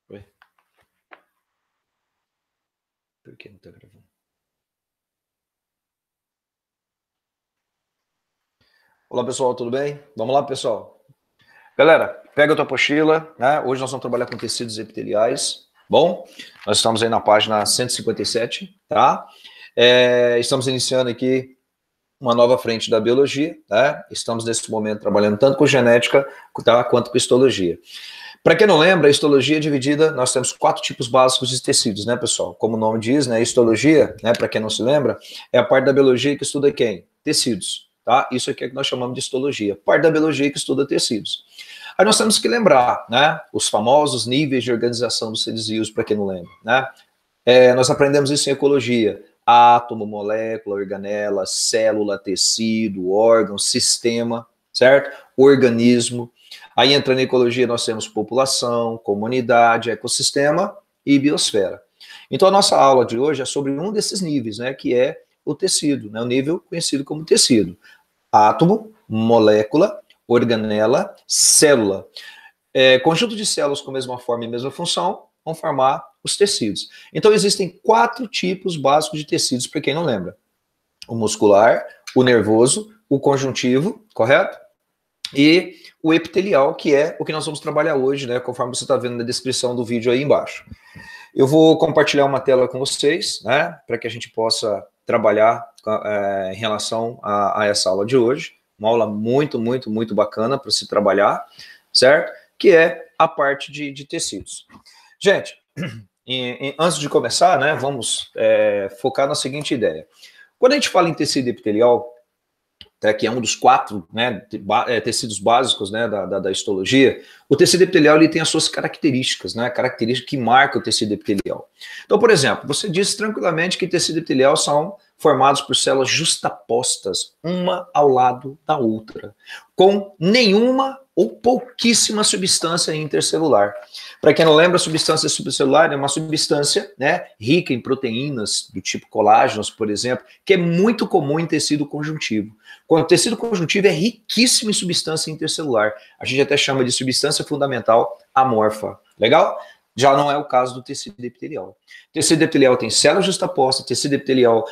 Oi? Por que não tá gravando? Olá, pessoal, tudo bem? Vamos lá, pessoal. Galera, pega a tua apostila, né? Hoje nós vamos trabalhar com tecidos epiteliais. Bom, nós estamos aí na página 157, tá? Estamos iniciando aqui uma nova frente da biologia, né? Estamos nesse momento trabalhando tanto com genética, tá, quanto com histologia. Para quem não lembra, a histologia é dividida, nós temos 4 tipos básicos de tecidos, né, pessoal? Como o nome diz, né, histologia, né, para quem não se lembra, é a parte da biologia que estuda quem? Tecidos, tá? Isso aqui é que nós chamamos de histologia, parte da biologia que estuda tecidos. Aí nós temos que lembrar, né, os famosos níveis de organização dos seres vivos, para quem não lembra, né? Nós aprendemos isso em ecologia: átomo, molécula, organela, célula, tecido, órgão, sistema, certo? Organismo. Aí entrando em ecologia nós temos população, comunidade, ecossistema e biosfera. Então a nossa aula de hoje é sobre um desses níveis, né, que é o tecido, né, o nível conhecido como tecido: átomo, molécula, organela, célula. Conjunto de células com a mesma forma e mesma função vão formar os tecidos. Então existem 4 tipos básicos de tecidos, para quem não lembra: o muscular, o nervoso, o conjuntivo, correto? E o epitelial, que é o que nós vamos trabalhar hoje, né, conforme você está vendo na descrição do vídeo aí embaixo. Eu vou compartilhar uma tela com vocês, né, para que a gente possa trabalhar em relação a essa aula de hoje. Uma aula muito, muito, muito bacana para se trabalhar, certo? Que é a parte de tecidos. Gente, antes de começar, né, vamos focar na seguinte ideia. Quando a gente fala em tecido epitelial, que é um dos 4, né, tecidos básicos, né, da histologia, o tecido epitelial ele tem as suas características, né, características que marcam o tecido epitelial. Então, por exemplo, você diz tranquilamente que tecido epitelial são formados por células justapostas, uma ao lado da outra, com nenhuma ou pouquíssima substância intercelular. Para quem não lembra, a substância subcelular é uma substância, né, rica em proteínas do tipo colágenos, por exemplo, que é muito comum em tecido conjuntivo. Quando o tecido conjuntivo é riquíssimo em substância intercelular, a gente até chama de substância fundamental amorfa. Legal? Já não é o caso do tecido epitelial. O tecido epitelial tem células justapostas, tecido epitelial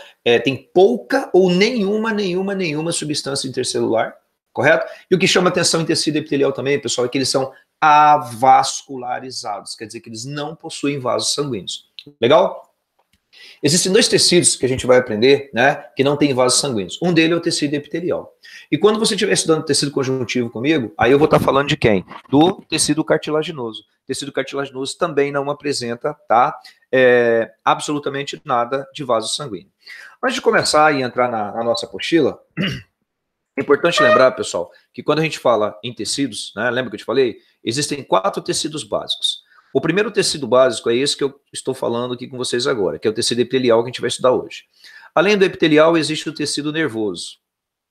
tem pouca ou nenhuma substância intercelular, correto? E o que chama atenção em tecido epitelial também, pessoal, é que eles são avascularizados, quer dizer que eles não possuem vasos sanguíneos. Legal? Existem 2 tecidos que a gente vai aprender, né, que não tem vasos sanguíneos. Um deles é o tecido epitelial. E quando você estiver estudando tecido conjuntivo comigo, aí eu vou estar falando de quem? Do tecido cartilaginoso. O tecido cartilaginoso também não apresenta, tá, absolutamente nada de vaso sanguíneo. Antes de começar e entrar na nossa apostila, é importante lembrar, pessoal, que quando a gente fala em tecidos, né, lembra que eu te falei? Existem 4 tecidos básicos. O primeiro tecido básico é esse que eu estou falando aqui com vocês agora, que é o tecido epitelial que a gente vai estudar hoje. Além do epitelial, existe o tecido nervoso.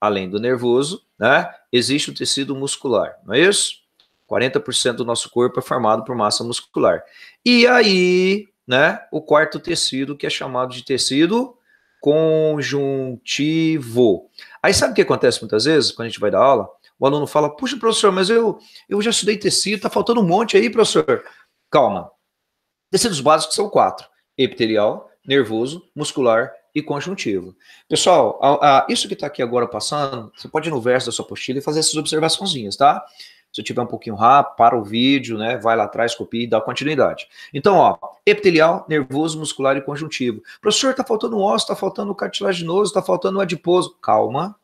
Além do nervoso, né, existe o tecido muscular, não é isso? 40% do nosso corpo é formado por massa muscular. E aí, né, o quarto tecido, que é chamado de tecido conjuntivo. Aí sabe o que acontece muitas vezes, quando a gente vai dar aula? O aluno fala: puxa, professor, mas eu já estudei tecido, tá faltando um monte aí, professor. Calma. Tecidos básicos são 4: epitelial, nervoso, muscular e conjuntivo. Pessoal, isso que está aqui agora passando, você pode ir no verso da sua apostila e fazer essas observaçõezinhas, tá? Se eu tiver um pouquinho rápido, para o vídeo, né? Vai lá atrás, copia e dá continuidade. Então, ó, epitelial, nervoso, muscular e conjuntivo. Professor, tá faltando um osso, tá faltando cartilaginoso, tá faltando um adiposo. Calma.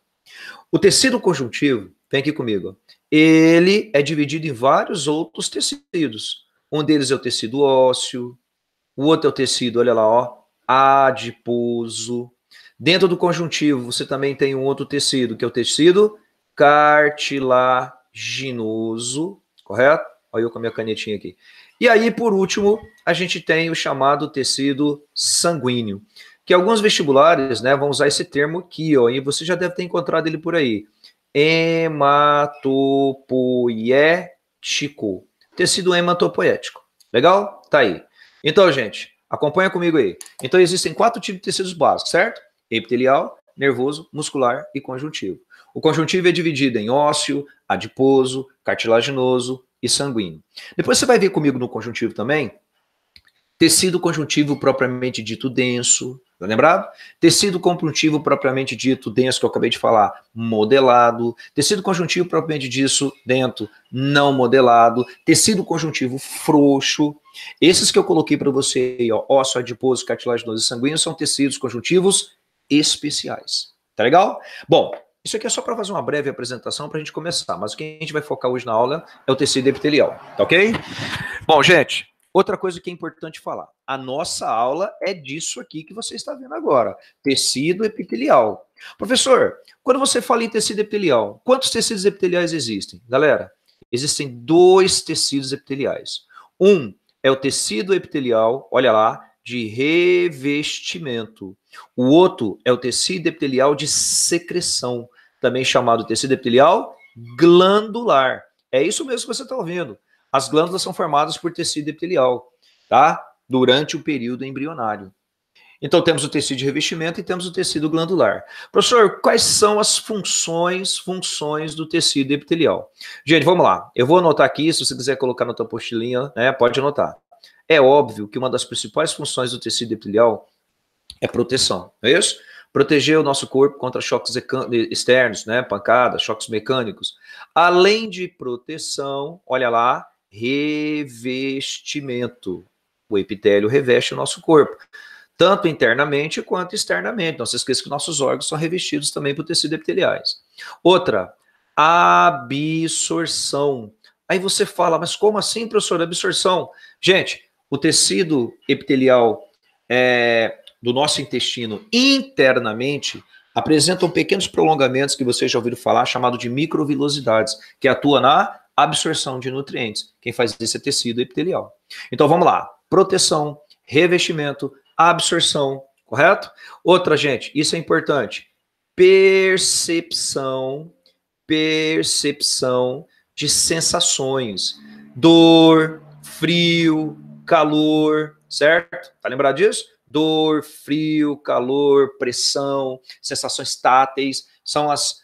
O tecido conjuntivo, vem aqui comigo, ele é dividido em vários outros tecidos. Um deles é o tecido ósseo, o outro é o tecido, olha lá, ó, adiposo. Dentro do conjuntivo, você também tem um outro tecido, que é o tecido cartilaginoso, correto? Olha eu com a minha canetinha aqui. E aí, por último, a gente tem o chamado tecido sanguíneo, que alguns vestibulares, né, vão usar esse termo aqui, ó, e você já deve ter encontrado ele por aí. Hematopoético. Tecido hematopoético. Legal? Tá aí. Então, gente, acompanha comigo aí. Então, existem 4 tipos de tecidos básicos, certo? Epitelial, nervoso, muscular e conjuntivo. O conjuntivo é dividido em ósseo, adiposo, cartilaginoso e sanguíneo. Depois você vai ver comigo no conjuntivo também tecido conjuntivo propriamente dito denso, tá lembrado? Tecido conjuntivo propriamente dito denso, que eu acabei de falar, modelado. Tecido conjuntivo propriamente dito dentro, não modelado. Tecido conjuntivo frouxo. Esses que eu coloquei para você aí, ó, ósseo, adiposo, cartilaginoso e sanguíneo, são tecidos conjuntivos especiais. Tá legal? Bom, isso aqui é só para fazer uma breve apresentação para a gente começar, mas o que a gente vai focar hoje na aula é o tecido epitelial, tá ok? Bom, gente, outra coisa que é importante falar, a nossa aula é disso aqui que você está vendo agora, tecido epitelial. Professor, quando você fala em tecido epitelial, quantos tecidos epiteliais existem? Galera, existem 2 tecidos epiteliais. Um é o tecido epitelial, olha lá, de revestimento. O outro é o tecido epitelial de secreção, também chamado tecido epitelial glandular. É isso mesmo que você está ouvindo. As glândulas são formadas por tecido epitelial, tá? Durante o período embrionário. Então, temos o tecido de revestimento e temos o tecido glandular. Professor, quais são as funções do tecido epitelial? Gente, vamos lá. Eu vou anotar aqui, se você quiser colocar na tua apostilinha, né, pode anotar. É óbvio que uma das principais funções do tecido epitelial é proteção, não é isso? Proteger o nosso corpo contra choques externos, né, pancadas, choques mecânicos. Além de proteção, olha lá, revestimento. O epitélio reveste o nosso corpo, tanto internamente quanto externamente. Não se esqueça que nossos órgãos são revestidos também por tecidos epiteliais. Outra, absorção. Aí você fala, mas como assim, professor, absorção? Gente, o tecido epitelial do nosso intestino internamente apresentam pequenos prolongamentos que vocês já ouviram falar, chamado de microvilosidades, que atua na absorção de nutrientes. Quem faz isso é tecido epitelial. Então vamos lá. Proteção, revestimento, absorção, correto? Outra, gente, isso é importante. Percepção de sensações. Dor, frio, calor, certo? Tá lembrado disso? Dor, frio, calor, pressão, sensações táteis, são as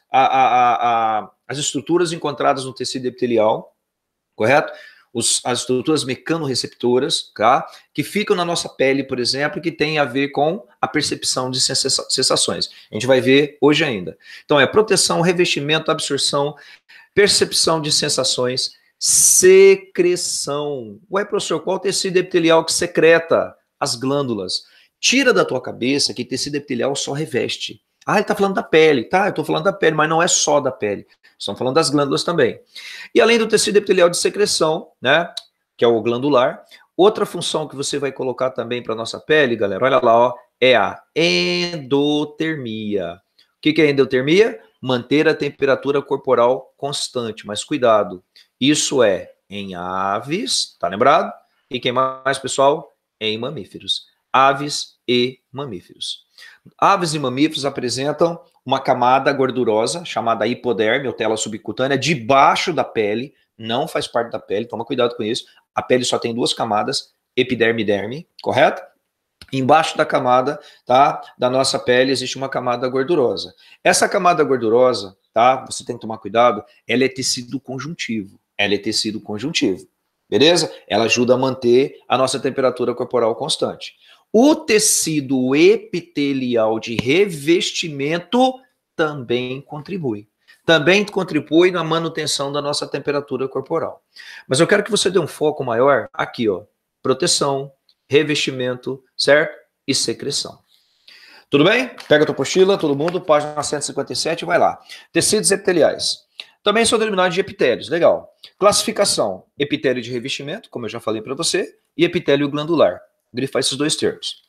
estruturas encontradas no tecido epitelial, correto? As estruturas mecanorreceptoras, tá? Que ficam na nossa pele, por exemplo, que tem a ver com a percepção de sensações. A gente vai ver hoje ainda. Então, é proteção, revestimento, absorção, percepção de sensações, secreção. Ué, professor, qual tecido epitelial que secreta? As glândulas. Tira da tua cabeça que tecido epitelial só reveste. Ah, ele está falando da pele. Tá, eu estou falando da pele, mas não é só da pele. Estamos falando das glândulas também. E além do tecido epitelial de secreção, né, que é o glandular, outra função que você vai colocar também para nossa pele, galera, olha lá, ó, é a endotermia. O que é endotermia? Manter a temperatura corporal constante, mas cuidado, isso é em aves, tá lembrado? E quem mais, pessoal? Em mamíferos. Aves e mamíferos. Aves e mamíferos apresentam uma camada gordurosa chamada hipoderme, ou tela subcutânea, debaixo da pele, não faz parte da pele, toma cuidado com isso. A pele só tem 2 camadas, epiderme e derme, correto? Embaixo da camada, tá, da nossa pele existe uma camada gordurosa. Essa camada gordurosa, tá, você tem que tomar cuidado, ela é tecido conjuntivo. Ela é tecido conjuntivo. Beleza? Ela ajuda a manter a nossa temperatura corporal constante. O tecido epitelial de revestimento também contribui. Também contribui na manutenção da nossa temperatura corporal. Mas eu quero que você dê um foco maior aqui, ó. Proteção, revestimento, certo? E secreção. Tudo bem? Pega a tua apostila, todo mundo, página 157, vai lá. Tecidos epiteliais. Também são denominados de epitélios, legal. Classificação, epitélio de revestimento, como eu já falei para você, e epitélio glandular. Grifar esses 2 termos.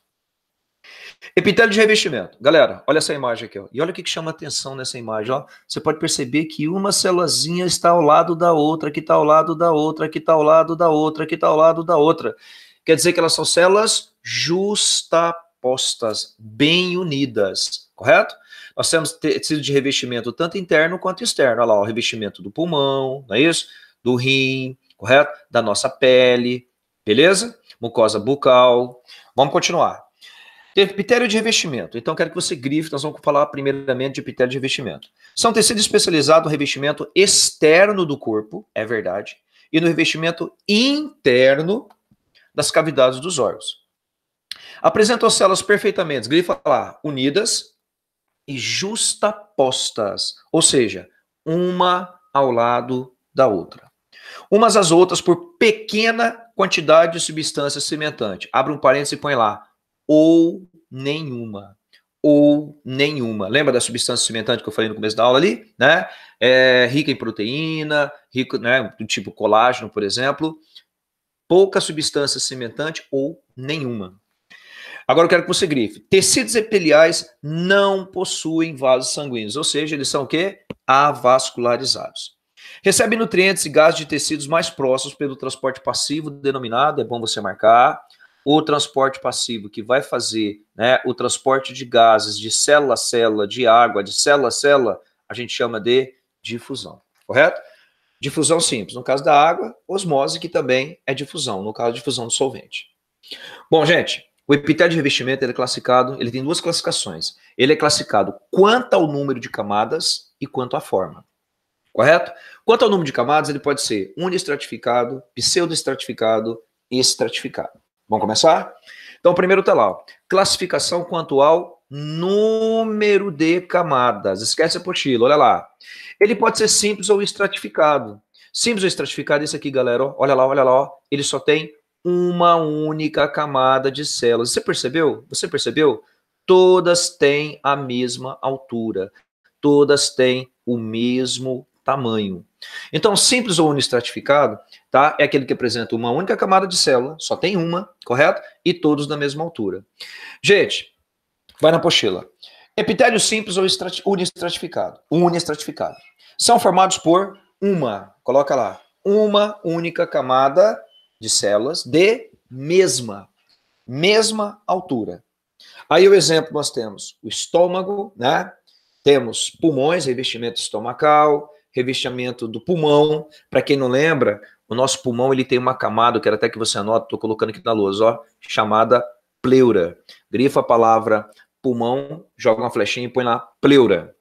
Epitélio de revestimento. Galera, olha essa imagem aqui, ó. E olha o que chama atenção nessa imagem, ó. Você pode perceber que uma célulazinha está ao lado da outra, que está ao lado da outra, que está ao lado da outra, que está ao lado da outra. Quer dizer que elas são células justapostas, bem unidas, correto? Nós temos tecido de revestimento tanto interno quanto externo. Olha lá, o revestimento do pulmão, não é isso? Do rim, correto? Da nossa pele. Beleza? Mucosa bucal. Vamos continuar. Epitélio de revestimento. Então, quero que você grife, nós vamos falar primeiramente de epitélio de revestimento. São tecidos especializados no revestimento externo do corpo, é verdade, e no revestimento interno das cavidades dos órgãos. Apresentam as células perfeitamente, grifa lá, unidas e justapostas, ou seja, uma ao lado da outra. Umas às outras por pequena quantidade de substância cimentante. Abre um parênteses e põe lá, ou nenhuma. Ou nenhuma. Lembra da substância cimentante que eu falei no começo da aula ali? Né? Rica em proteína, rica, né, do tipo colágeno, por exemplo. Pouca substância cimentante ou nenhuma. Agora eu quero que você grife. Tecidos epiteliais não possuem vasos sanguíneos, ou seja, eles são o quê? Avascularizados. Recebem nutrientes e gases de tecidos mais próximos pelo transporte passivo denominado, é bom você marcar, o transporte passivo que vai fazer, né, o transporte de gases de célula a célula, de água, de célula a célula, a gente chama de difusão, correto? Difusão simples, no caso da água, osmose, que também é difusão, no caso de difusão do solvente. Bom, gente, o epitélio de revestimento ele é classificado, ele tem duas classificações. Ele é classificado quanto ao número de camadas e quanto à forma. Correto? Quanto ao número de camadas, ele pode ser unistratificado, pseudoestratificado e estratificado. Vamos começar? Então, primeiro está lá, ó, classificação quanto ao número de camadas. Esquece a apostila, olha lá. Ele pode ser simples ou estratificado. Simples ou estratificado, esse aqui, galera, ó, olha lá, ó, ele só tem uma única camada de células. Você percebeu? Você percebeu? Todas têm a mesma altura. Todas têm o mesmo tamanho. Então, simples ou unistratificado, tá? É aquele que apresenta uma única camada de célula, só tem uma, correto? E todos da mesma altura. Gente, vai na apostila. Epitélio simples ou unistratificado? Unistratificado. São formados por coloca lá, uma única camada de células de mesma altura. Aí o exemplo nós temos o estômago, né? Temos pulmões, revestimento estomacal, revestimento do pulmão. Para quem não lembra, o nosso pulmão ele tem uma camada, eu quero até que você anote, estou colocando aqui na lousa, ó, chamada pleura. Grifa a palavra pulmão, joga uma flechinha e põe lá pleura.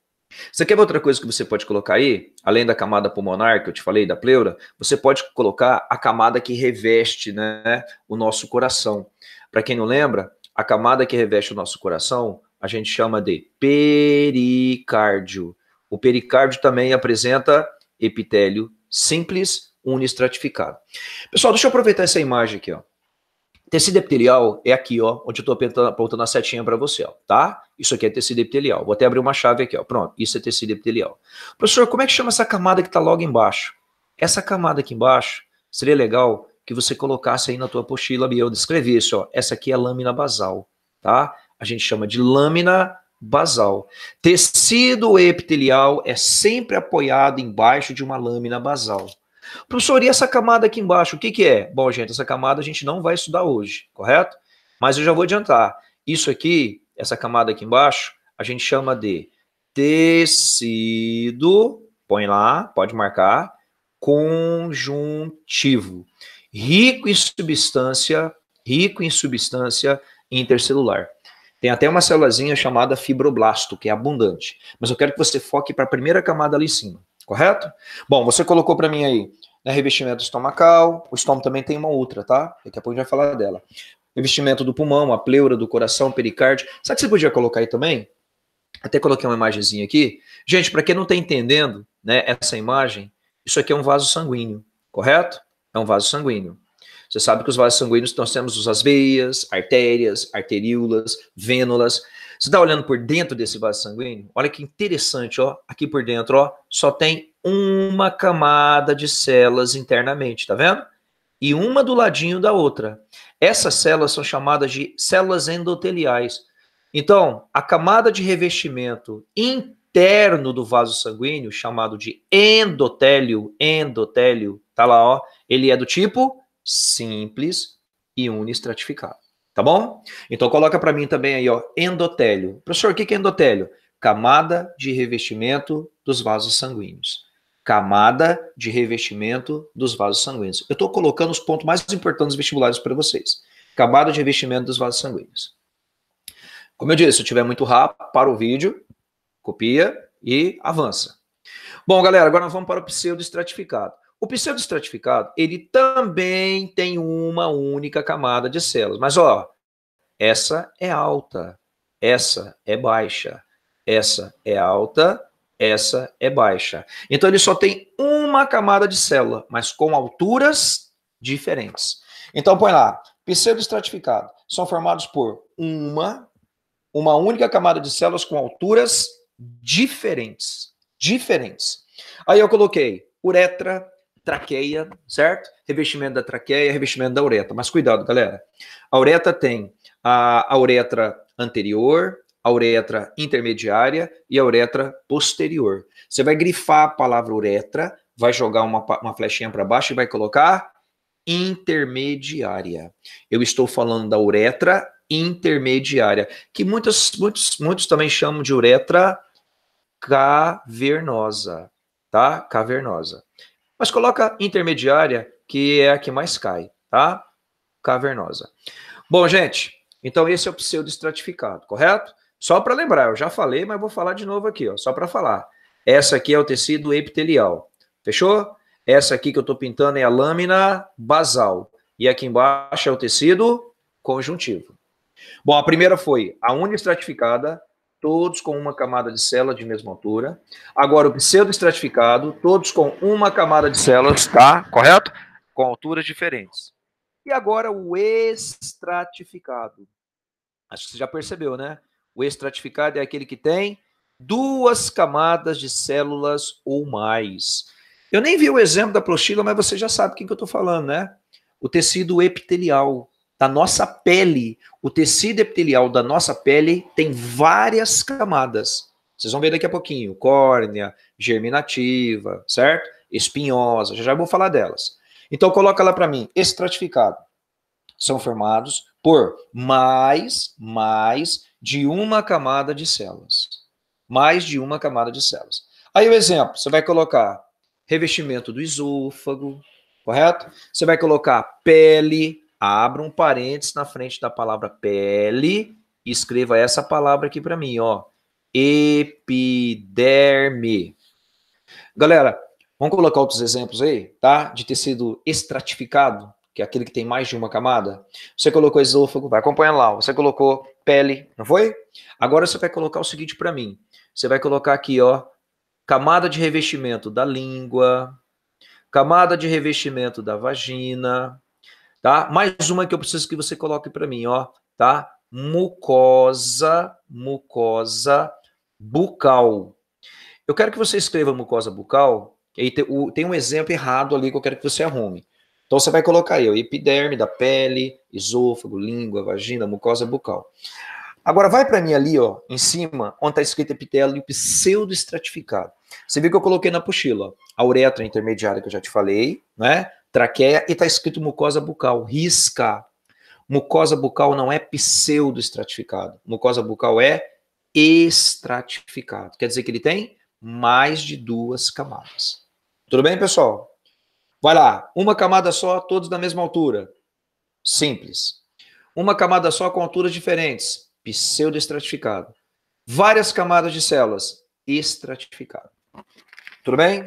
Você quer ver outra coisa que você pode colocar aí? Além da camada pulmonar que eu te falei, da pleura, você pode colocar a camada que reveste, né, o nosso coração. Para quem não lembra, a camada que reveste o nosso coração, a gente chama de pericárdio. O pericárdio também apresenta epitélio simples unistratificado. Pessoal, deixa eu aproveitar essa imagem aqui, ó. Tecido epitelial é aqui, ó, onde eu estou apontando a setinha para você, ó, tá? Isso aqui é tecido epitelial. Vou até abrir uma chave aqui, ó. Pronto, isso é tecido epitelial. Professor, como é que chama essa camada que está logo embaixo? Essa camada aqui embaixo, seria legal que você colocasse aí na tua apostila, e eu descrevi isso, ó. Essa aqui é a lâmina basal, tá? A gente chama de lâmina basal. Tecido epitelial é sempre apoiado embaixo de uma lâmina basal. Professor, e essa camada aqui embaixo, o que que é? Bom, gente, essa camada a gente não vai estudar hoje, correto? Mas eu já vou adiantar. Isso aqui, essa camada aqui embaixo, a gente chama de tecido, põe lá, pode marcar, conjuntivo. Rico em substância intercelular. Tem até uma célulazinha chamada fibroblasto, que é abundante. Mas eu quero que você foque para a primeira camada ali em cima. Correto? Bom, você colocou para mim aí, né, revestimento estomacal, o estômago também tem uma outra, tá? Daqui a pouco a gente vai falar dela. Revestimento do pulmão, a pleura, do coração, pericárdio. Sabe o que você podia colocar aí também? Até coloquei uma imagenzinha aqui. Gente, para quem não está entendendo, né, essa imagem, isso aqui é um vaso sanguíneo, correto? É um vaso sanguíneo. Você sabe que os vasos sanguíneos, nós temos as veias, artérias, arteríolas, vênulas. Você está olhando por dentro desse vaso sanguíneo? Olha que interessante, ó. Aqui por dentro, ó, só tem uma camada de células internamente, tá vendo? E uma do ladinho da outra. Essas células são chamadas de células endoteliais. Então, a camada de revestimento interno do vaso sanguíneo, chamado de endotélio, tá lá, ó, ele é do tipo simples e unistratificado. Tá bom? Então coloca para mim também aí, ó, endotélio. Professor, o que é endotélio? Camada de revestimento dos vasos sanguíneos. Camada de revestimento dos vasos sanguíneos. Eu estou colocando os pontos mais importantes vestibulares para vocês. Camada de revestimento dos vasos sanguíneos. Como eu disse, se tiver muito rápido, para o vídeo, copia e avança. Bom, galera, agora nós vamos para o pseudoestratificado. O pseudoestratificado, ele também tem uma única camada de células. Mas, ó, essa é alta, essa é baixa, essa é alta, essa é baixa. Então, ele só tem uma camada de célula, mas com alturas diferentes. Então, põe lá, pseudoestratificado. São formados por uma única camada de células com alturas diferentes. Aí eu coloquei uretra, traqueia, certo? Revestimento da traqueia, revestimento da uretra. Mas cuidado, galera. A uretra tem a uretra anterior, a uretra intermediária e a uretra posterior. Você vai grifar a palavra uretra, vai jogar uma flechinha para baixo e vai colocar intermediária. Eu estou falando da uretra intermediária, que muitos também chamam de uretra cavernosa, tá? Cavernosa. Mas coloca intermediária, que é a que mais cai, tá? Cavernosa. Bom, gente, então esse é o pseudoestratificado, correto? Só para lembrar, eu já falei, mas vou falar de novo aqui, ó, só para falar. Essa aqui é o tecido epitelial, fechou? Essa aqui que eu estou pintando é a lâmina basal. E aqui embaixo é o tecido conjuntivo. Bom, a primeira foi a uniestratificada, todos com uma camada de célula de mesma altura. Agora o pseudoestratificado, todos com uma camada de células, tá? Correto? Com alturas diferentes. E agora o estratificado. Acho que você já percebeu, né? O estratificado é aquele que tem duas camadas de células ou mais. Eu nem vi o exemplo da apostila, mas você já sabe o que eu estou falando, né? O tecido epitelial da nossa pele. O tecido epitelial da nossa pele tem várias camadas. Vocês vão ver daqui a pouquinho. Córnea, germinativa, certo? Espinhosa, já vou falar delas. Então coloca lá para mim, estratificado. São formados por mais de uma camada de células. Mais de uma camada de células. Aí o exemplo, você vai colocar revestimento do esôfago, correto? Você vai colocar pele, abra um parênteses na frente da palavra pele e escreva essa palavra aqui para mim, ó. Epiderme. Galera, vamos colocar outros exemplos aí, tá? De tecido estratificado, que é aquele que tem mais de uma camada. Você colocou esôfago, vai acompanhando lá. Você colocou pele, não foi? Agora você vai colocar o seguinte para mim. Você vai colocar aqui, ó, camada de revestimento da língua, camada de revestimento da vagina, tá? Mais uma que eu preciso que você coloque para mim, ó, tá? Mucosa bucal. Eu quero que você escreva mucosa bucal, e tem um exemplo errado ali que eu quero que você arrume. Então você vai colocar aí, ó, epiderme da pele, esôfago, língua, vagina, mucosa bucal. Agora vai para mim ali, ó, em cima, onde está escrito epitélio pseudoestratificado. Você viu que eu coloquei na apostila, a uretra intermediária que eu já te falei, né? Traqueia, e está escrito mucosa bucal, risca. Mucosa bucal não é pseudoestratificado, mucosa bucal é estratificado. Quer dizer que ele tem mais de duas camadas. Tudo bem, pessoal? Vai lá, uma camada só, todos da mesma altura. Simples. Uma camada só com alturas diferentes. Pseudoestratificado. Várias camadas de células. Estratificado. Tudo bem?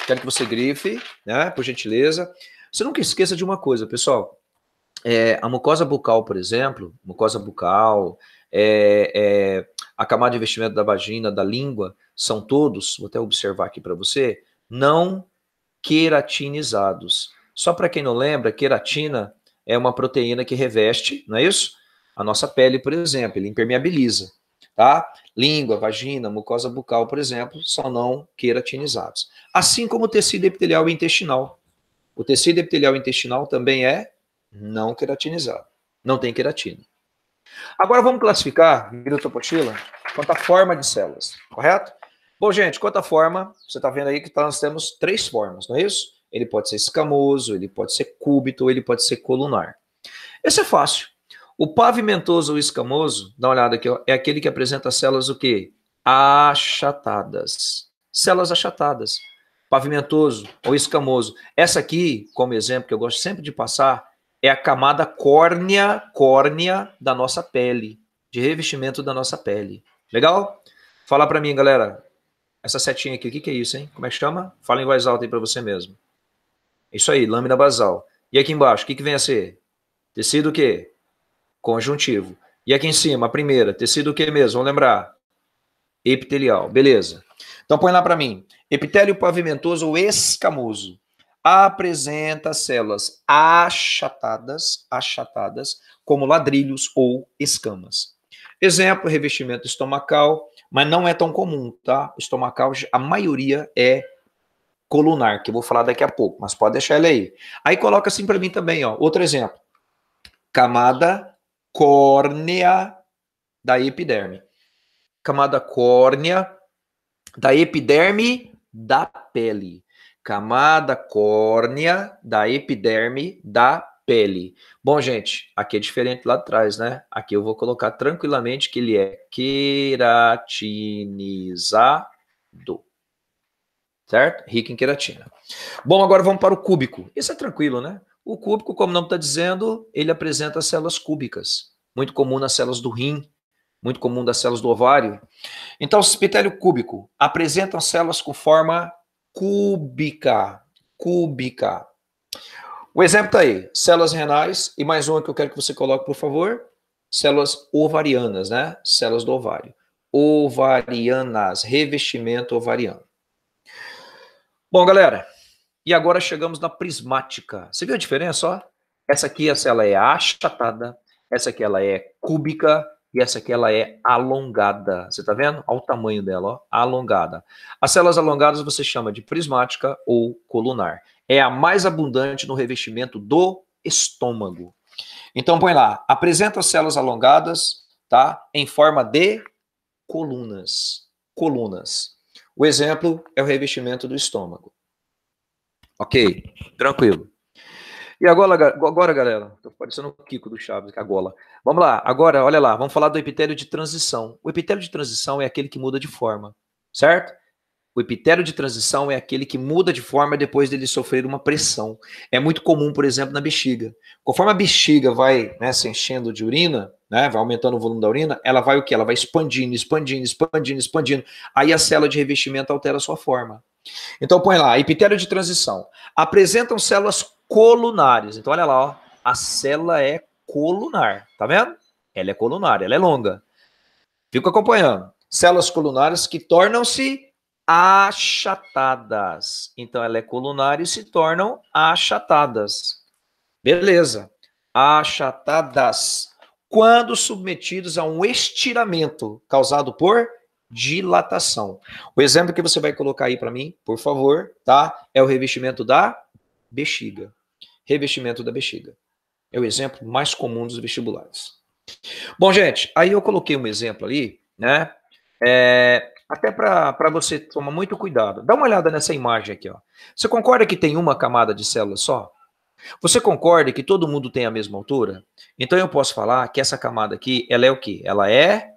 Quero que você grife, né, por gentileza. Você nunca esqueça de uma coisa, pessoal. A mucosa bucal, por exemplo, mucosa bucal, a camada de revestimento da vagina, da língua, são todos, vou até observar aqui para você, não queratinizados. Só para quem não lembra, queratina é uma proteína que reveste, não é isso? A nossa pele, por exemplo, ele impermeabiliza, tá? Língua, vagina, mucosa bucal, por exemplo, são não queratinizados. Assim como o tecido epitelial intestinal. O tecido epitelial intestinal também é não queratinizado. Não tem queratina. Agora vamos classificar, vira a tua apostila, quanto à forma de células, correto? Bom, gente, quanto à forma, você está vendo aí que nós temos três formas, não é isso? Ele pode ser escamoso, ele pode ser cúbito, ou ele pode ser colunar. Esse é fácil. O pavimentoso ou escamoso, dá uma olhada aqui, ó, é aquele que apresenta células o quê? Achatadas. Células achatadas. pavimentoso ou escamoso. Essa aqui, como exemplo, que eu gosto sempre de passar, é a camada córnea da nossa pele, de revestimento da nossa pele. Legal? Fala para mim, galera. Essa setinha aqui, o que é isso, hein? Como é que chama? Fala em voz alta aí para você mesmo. Isso aí, lâmina basal. E aqui embaixo, o que vem a ser? Tecido o quê? Conjuntivo. E aqui em cima, a primeira, tecido o quê mesmo? Vamos lembrar? Epitelial. Beleza. Então põe lá para mim. Epitélio pavimentoso ou escamoso apresenta células achatadas, como ladrilhos ou escamas. Exemplo, revestimento estomacal, mas não é tão comum, tá? Estomacal, a maioria é colunar, que eu vou falar daqui a pouco, mas pode deixar ele aí. Aí coloca assim para mim também, ó. Outro exemplo. Camada córnea da epiderme. Camada córnea da epiderme da pele. Camada córnea da epiderme da pele. Bom, gente, aqui é diferente lá atrás, né? Aqui eu vou colocar tranquilamente que ele é queratinizado. Certo? Rico em queratina. Bom, agora vamos para o cúbico. Isso é tranquilo, né? O cúbico, como o nome está dizendo, ele apresenta células cúbicas. Muito comum nas células do rim, muito comum das células do ovário. Então, o epitélio cúbico apresentam células com forma cúbica. O exemplo está aí, células renais, e mais uma que eu quero que você coloque, por favor, células ovarianas, né? Células do ovário. Ovarianas, revestimento ovariano. Bom, galera, e agora chegamos na prismática. Você viu a diferença, ó? Essa aqui, ela é achatada, essa aqui ela é cúbica, e essa aqui ela é alongada. Você tá vendo? Olha o tamanho dela, ó, alongada. As células alongadas você chama de prismática ou colunar. É a mais abundante no revestimento do estômago. Então põe lá, apresenta as células alongadas, tá? Em forma de colunas. O exemplo é o revestimento do estômago. Ok, tranquilo. E agora, galera, tô parecendo o Kiko do Chaves, a gola. Vamos lá, agora, olha lá, vamos falar do epitélio de transição. O epitélio de transição é aquele que muda de forma, certo? O epitélio de transição é aquele que muda de forma depois dele sofrer uma pressão. É muito comum, por exemplo, na bexiga. Conforme a bexiga vai, né, se enchendo de urina, né, vai aumentando o volume da urina, ela vai o quê? Ela vai expandindo. Aí a célula de revestimento altera a sua forma. Então põe lá, epitélio de transição. Apresentam células colunares. Então olha lá, ó, a célula é colunar, tá vendo? Ela é colunar, ela é longa. Fico acompanhando. Células colunares que tornam-se achatadas. Então ela é colunar e se tornam achatadas. Beleza. Achatadas. Quando submetidos a um estiramento causado por dilatação. O exemplo que você vai colocar aí para mim, por favor, tá? É o revestimento da bexiga. Revestimento da bexiga. É o exemplo mais comum dos vestibulares. Bom, gente, aí eu coloquei um exemplo ali, né? Até para você tomar muito cuidado. Dá uma olhada nessa imagem aqui, ó. Você concorda que tem uma camada de célula só? Você concorda que todo mundo tem a mesma altura? Então eu posso falar que essa camada aqui, ela é o quê? Ela é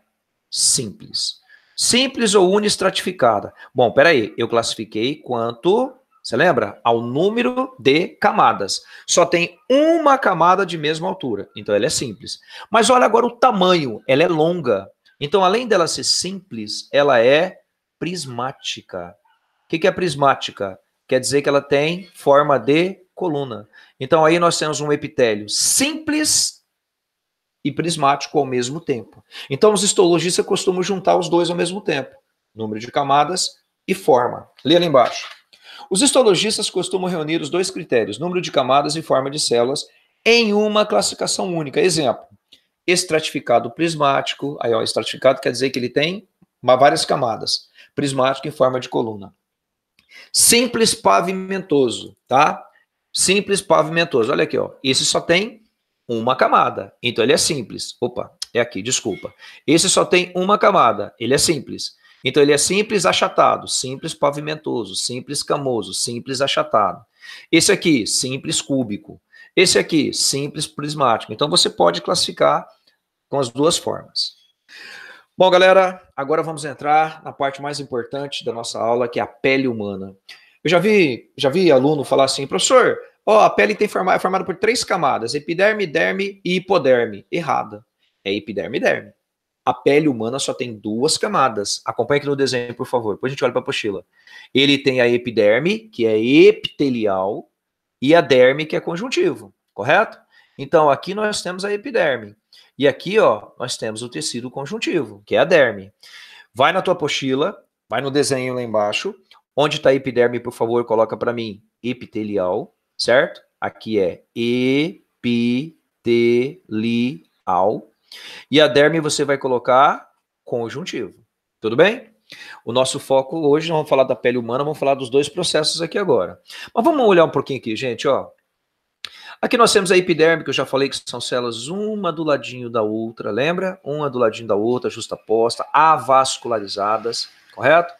simples. Simples ou unistratificada? Bom, peraí, eu classifiquei quanto, você lembra? Ao número de camadas. Só tem uma camada de mesma altura, então ela é simples. Mas olha agora o tamanho, ela é longa. Então, além dela ser simples, ela é prismática. O que é prismática? Quer dizer que ela tem forma de coluna. Então, aí nós temos um epitélio simples e prismático ao mesmo tempo. Então, os histologistas costumam juntar os dois ao mesmo tempo. Número de camadas e forma. Lê ali embaixo. Os histologistas costumam reunir os dois critérios, número de camadas e forma de células, em uma classificação única. Exemplo, estratificado prismático. Aí, ó, estratificado quer dizer que ele tem várias camadas. Prismático em forma de coluna. Simples pavimentoso, tá? Simples pavimentoso. Olha aqui, ó. Esse só tem uma camada. Então, ele é simples. Opa, é aqui, desculpa. Esse só tem uma camada. Ele é simples. Então, ele é simples achatado, simples pavimentoso, simples camoso, simples achatado. Esse aqui, simples cúbico. Esse aqui, simples prismático. Então, você pode classificar com as duas formas. Bom, galera, agora vamos entrar na parte mais importante da nossa aula, que é a pele humana. Eu já vi aluno falar assim, professor, ó, a pele é formada por 3 camadas, epiderme, derme e hipoderme. Errada. É epiderme e derme. A pele humana só tem 2 camadas. Acompanhe aqui no desenho, por favor. Depois a gente olha para a apostila. Ele tem a epiderme, que é epitelial, e a derme, que é conjuntivo, correto? Então, aqui nós temos a epiderme. E aqui, ó, nós temos o tecido conjuntivo, que é a derme. Vai na tua apostila, vai no desenho lá embaixo. Onde está a epiderme, por favor, coloca para mim epitelial, certo? Aqui é epitelial. E a derme você vai colocar conjuntivo. Tudo bem? O nosso foco hoje, nós vamos falar da pele humana, vamos falar dos 2 processos aqui agora. Mas vamos olhar um pouquinho aqui, gente, ó. Aqui nós temos a epiderme, que eu já falei que são células uma do ladinho da outra, lembra? Uma do ladinho da outra, justaposta, avascularizadas, correto?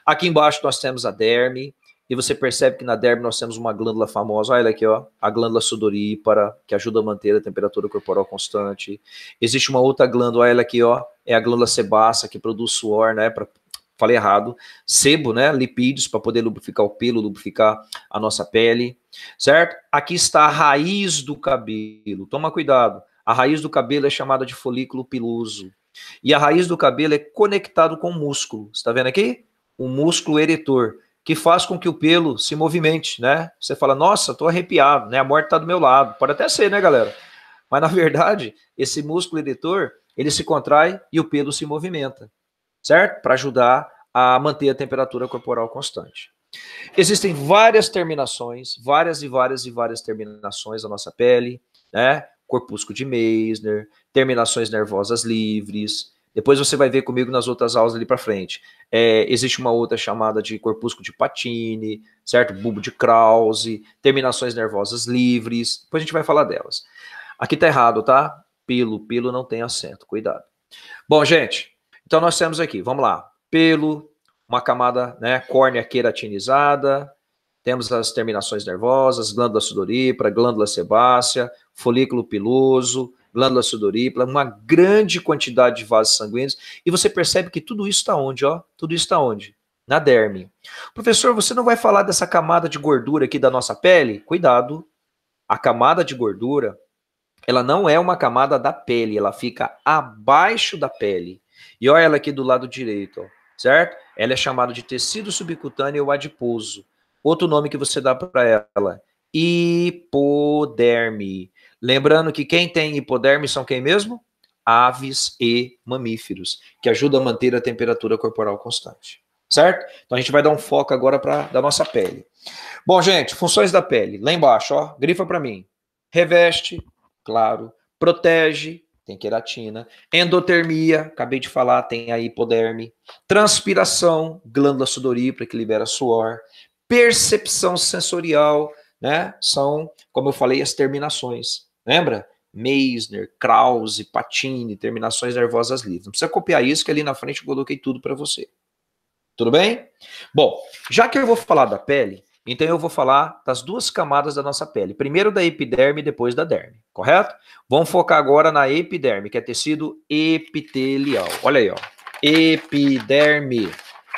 Aqui embaixo nós temos a derme, e você percebe que na derme nós temos uma glândula famosa, olha ela aqui, ó, a glândula sudorípara, que ajuda a manter a temperatura corporal constante. Existe uma outra glândula, olha ela aqui, ó, é a glândula sebácea, que produz suor, né, falei errado, sebo, né, lipídios, para poder lubrificar o pelo, lubrificar a nossa pele, certo? Aqui está a raiz do cabelo, toma cuidado, a raiz do cabelo é chamada de folículo piloso, e a raiz do cabelo é conectado com o músculo, você está vendo aqui? O músculo eretor, que faz com que o pelo se movimente, né? Você fala, nossa, tô arrepiado, né? A morte tá do meu lado. Pode até ser, né, galera? Mas, na verdade, esse músculo eretor, ele se contrai e o pelo se movimenta, certo? Para ajudar a manter a temperatura corporal constante. Existem várias terminações, várias terminações da nossa pele, né? Corpúsculo de Meissner, terminações nervosas livres. Depois você vai ver comigo nas outras aulas ali para frente. Existe uma outra chamada de corpúsculo de Pacini, certo? Bulbo de Krause, terminações nervosas livres. Depois a gente vai falar delas. Aqui tá errado, tá? Pelo não tem acento, cuidado. Bom, gente, então nós temos aqui, vamos lá. Pelo, uma camada, né, córnea queratinizada, temos as terminações nervosas, glândula sudorípara, glândula sebácea, folículo piloso, glândula sudorípara, uma grande quantidade de vasos sanguíneos, e você percebe que tudo isso está onde, ó? Tudo isso está onde? Na derme. Professor, você não vai falar dessa camada de gordura aqui da nossa pele? Cuidado, a camada de gordura, ela não é uma camada da pele, ela fica abaixo da pele. E olha ela aqui do lado direito, ó, certo? Ela é chamada de tecido subcutâneo adiposo. Outro nome que você dá para ela, hipoderme. Lembrando que quem tem hipoderme são quem mesmo? Aves e mamíferos, que ajudam a manter a temperatura corporal constante, certo? Então a gente vai dar um foco agora da nossa pele. Bom, gente, funções da pele. Lá embaixo, ó, grifa para mim. Reveste, claro. Protege, tem queratina. Endotermia, acabei de falar, tem a hipoderme. Transpiração, glândula sudorípara que libera suor. Percepção sensorial, né? São, como eu falei, as terminações. Lembra? Meissner, Krause, Pacini, terminações nervosas livres. Não precisa copiar isso, que ali na frente eu coloquei tudo para você. Tudo bem? Bom, já que eu vou falar da pele, então eu vou falar das 2 camadas da nossa pele. Primeiro da epiderme e depois da derme, correto? Vamos focar agora na epiderme, que é tecido epitelial. Olha aí, ó. Epiderme.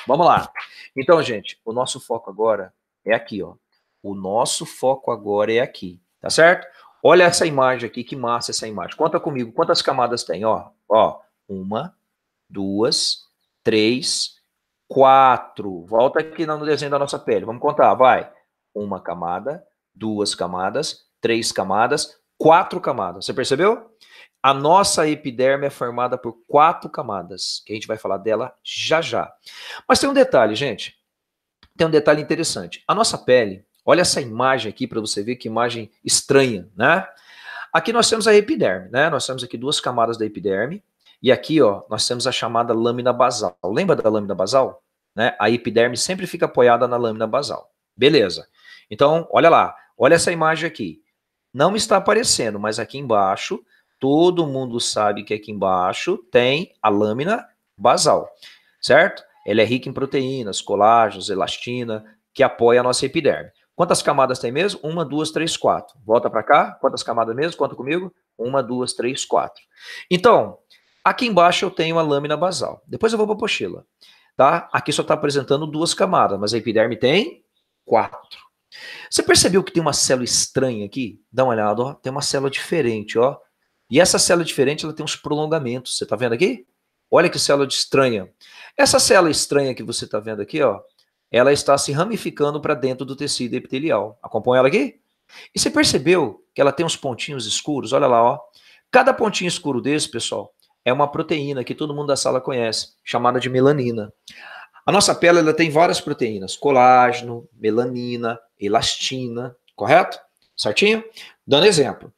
Vamos lá. Então, gente, o nosso foco agora é aqui, ó. O nosso foco agora é aqui, tá certo? Olha essa imagem aqui, que massa essa imagem. Conta comigo, quantas camadas tem, ó? Ó, 1, 2, 3, 4. Volta aqui no desenho da nossa pele. Vamos contar, vai. 1 camada, 2 camadas, 3 camadas, 4 camadas. Você percebeu? A nossa epiderme é formada por 4 camadas, que a gente vai falar dela já já. Mas tem um detalhe, gente. Tem um detalhe interessante. A nossa pele, olha essa imagem aqui para você ver que imagem estranha, né? Aqui nós temos a epiderme, né? Nós temos aqui 2 camadas da epiderme. E aqui, ó, nós temos a chamada lâmina basal. Lembra da lâmina basal? Né? A epiderme sempre fica apoiada na lâmina basal. Beleza. Então, olha lá. Olha essa imagem aqui. Não está aparecendo, mas aqui embaixo, todo mundo sabe que aqui embaixo tem a lâmina basal, certo? Ela é rica em proteínas, colágenos, elastina, que apoia a nossa epiderme. Quantas camadas tem mesmo? 1, 2, 3, 4. Volta para cá. Quantas camadas mesmo? Conta comigo. 1, 2, 3, 4. Então, aqui embaixo eu tenho a lâmina basal. Depois eu vou para a apostila. Tá? Aqui só está apresentando 2 camadas, mas a epiderme tem 4. Você percebeu que tem uma célula estranha aqui? Dá uma olhada, ó. Tem uma célula diferente, ó. E essa célula diferente, ela tem uns prolongamentos. Você tá vendo aqui? Olha que célula estranha. Essa célula estranha que você tá vendo aqui, ó, ela está se ramificando para dentro do tecido epitelial. Acompanha ela aqui? E você percebeu que ela tem uns pontinhos escuros? Olha lá, ó. Cada pontinho escuro desse, pessoal, é uma proteína que todo mundo da sala conhece, chamada de melanina. A nossa pele ela tem várias proteínas, colágeno, melanina, elastina, correto? Certinho? Dando exemplo,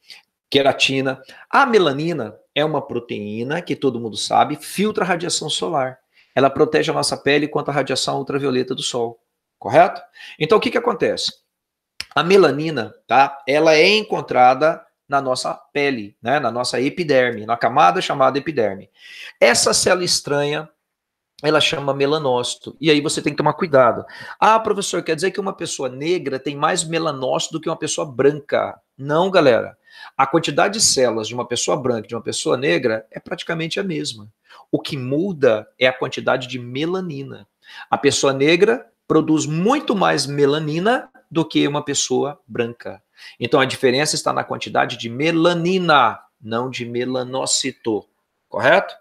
queratina. A melanina é uma proteína que todo mundo sabe filtra a radiação solar. Ela protege a nossa pele contra a radiação ultravioleta do sol, correto? Então o que acontece? A melanina, tá? Ela é encontrada na nossa pele, né? Na nossa epiderme, na camada chamada epiderme. Essa célula estranha ela chama melanócito. E aí você tem que tomar cuidado. Ah, professor, quer dizer que uma pessoa negra tem mais melanócito do que uma pessoa branca? Não, galera. A quantidade de células de uma pessoa branca e de uma pessoa negra é praticamente a mesma. O que muda é a quantidade de melanina. A pessoa negra produz muito mais melanina do que uma pessoa branca. Então a diferença está na quantidade de melanina, não de melanócito. Correto?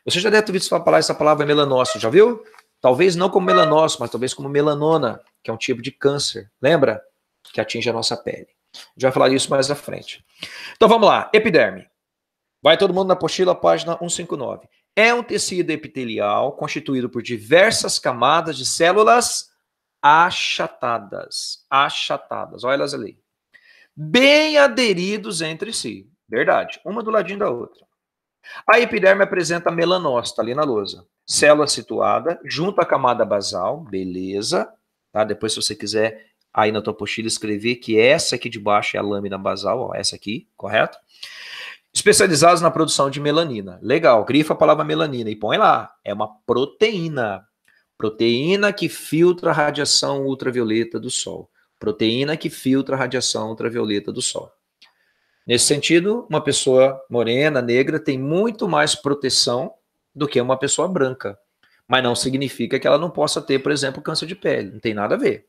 Você já deve ter visto falar essa palavra melanócito, já viu? Talvez não como melanócito, mas talvez como melanona, que é um tipo de câncer. Lembra? Que atinge a nossa pele. A gente vai falar disso mais à frente. Então vamos lá, epiderme. Vai todo mundo na apostila, página 159. É um tecido epitelial constituído por diversas camadas de células achatadas. Achatadas, olha elas ali. Bem aderidos entre si. Verdade, uma do ladinho da outra. A epiderme apresenta melanócito ali na lousa. Célula situada junto à camada basal, beleza. Tá? Depois, se você quiser, aí na tua apostila, escrever que essa aqui de baixo é a lâmina basal, ó, essa aqui, correto? Especializados na produção de melanina. Legal, grifa a palavra melanina e põe lá. É uma proteína. Proteína que filtra a radiação ultravioleta do sol. Proteína que filtra a radiação ultravioleta do sol. Nesse sentido, uma pessoa morena, negra, tem muito mais proteção do que uma pessoa branca. Mas não significa que ela não possa ter, por exemplo, câncer de pele. Não tem nada a ver.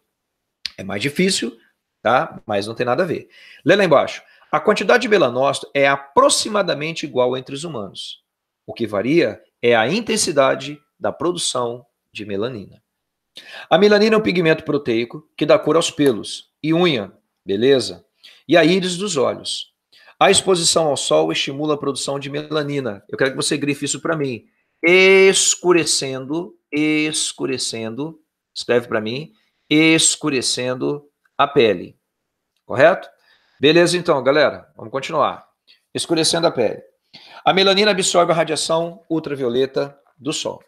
É mais difícil, tá? Mas não tem nada a ver. Lê lá embaixo. A quantidade de melanócito é aproximadamente igual entre os humanos. O que varia é a intensidade da produção de melanina. A melanina é um pigmento proteico que dá cor aos pelos e unha, beleza? E a íris dos olhos. A exposição ao sol estimula a produção de melanina. Eu quero que você grife isso para mim. Escurecendo, escreve para mim, escurecendo a pele. Correto? Beleza, então, galera. Vamos continuar. Escurecendo a pele. A melanina absorve a radiação ultravioleta do sol.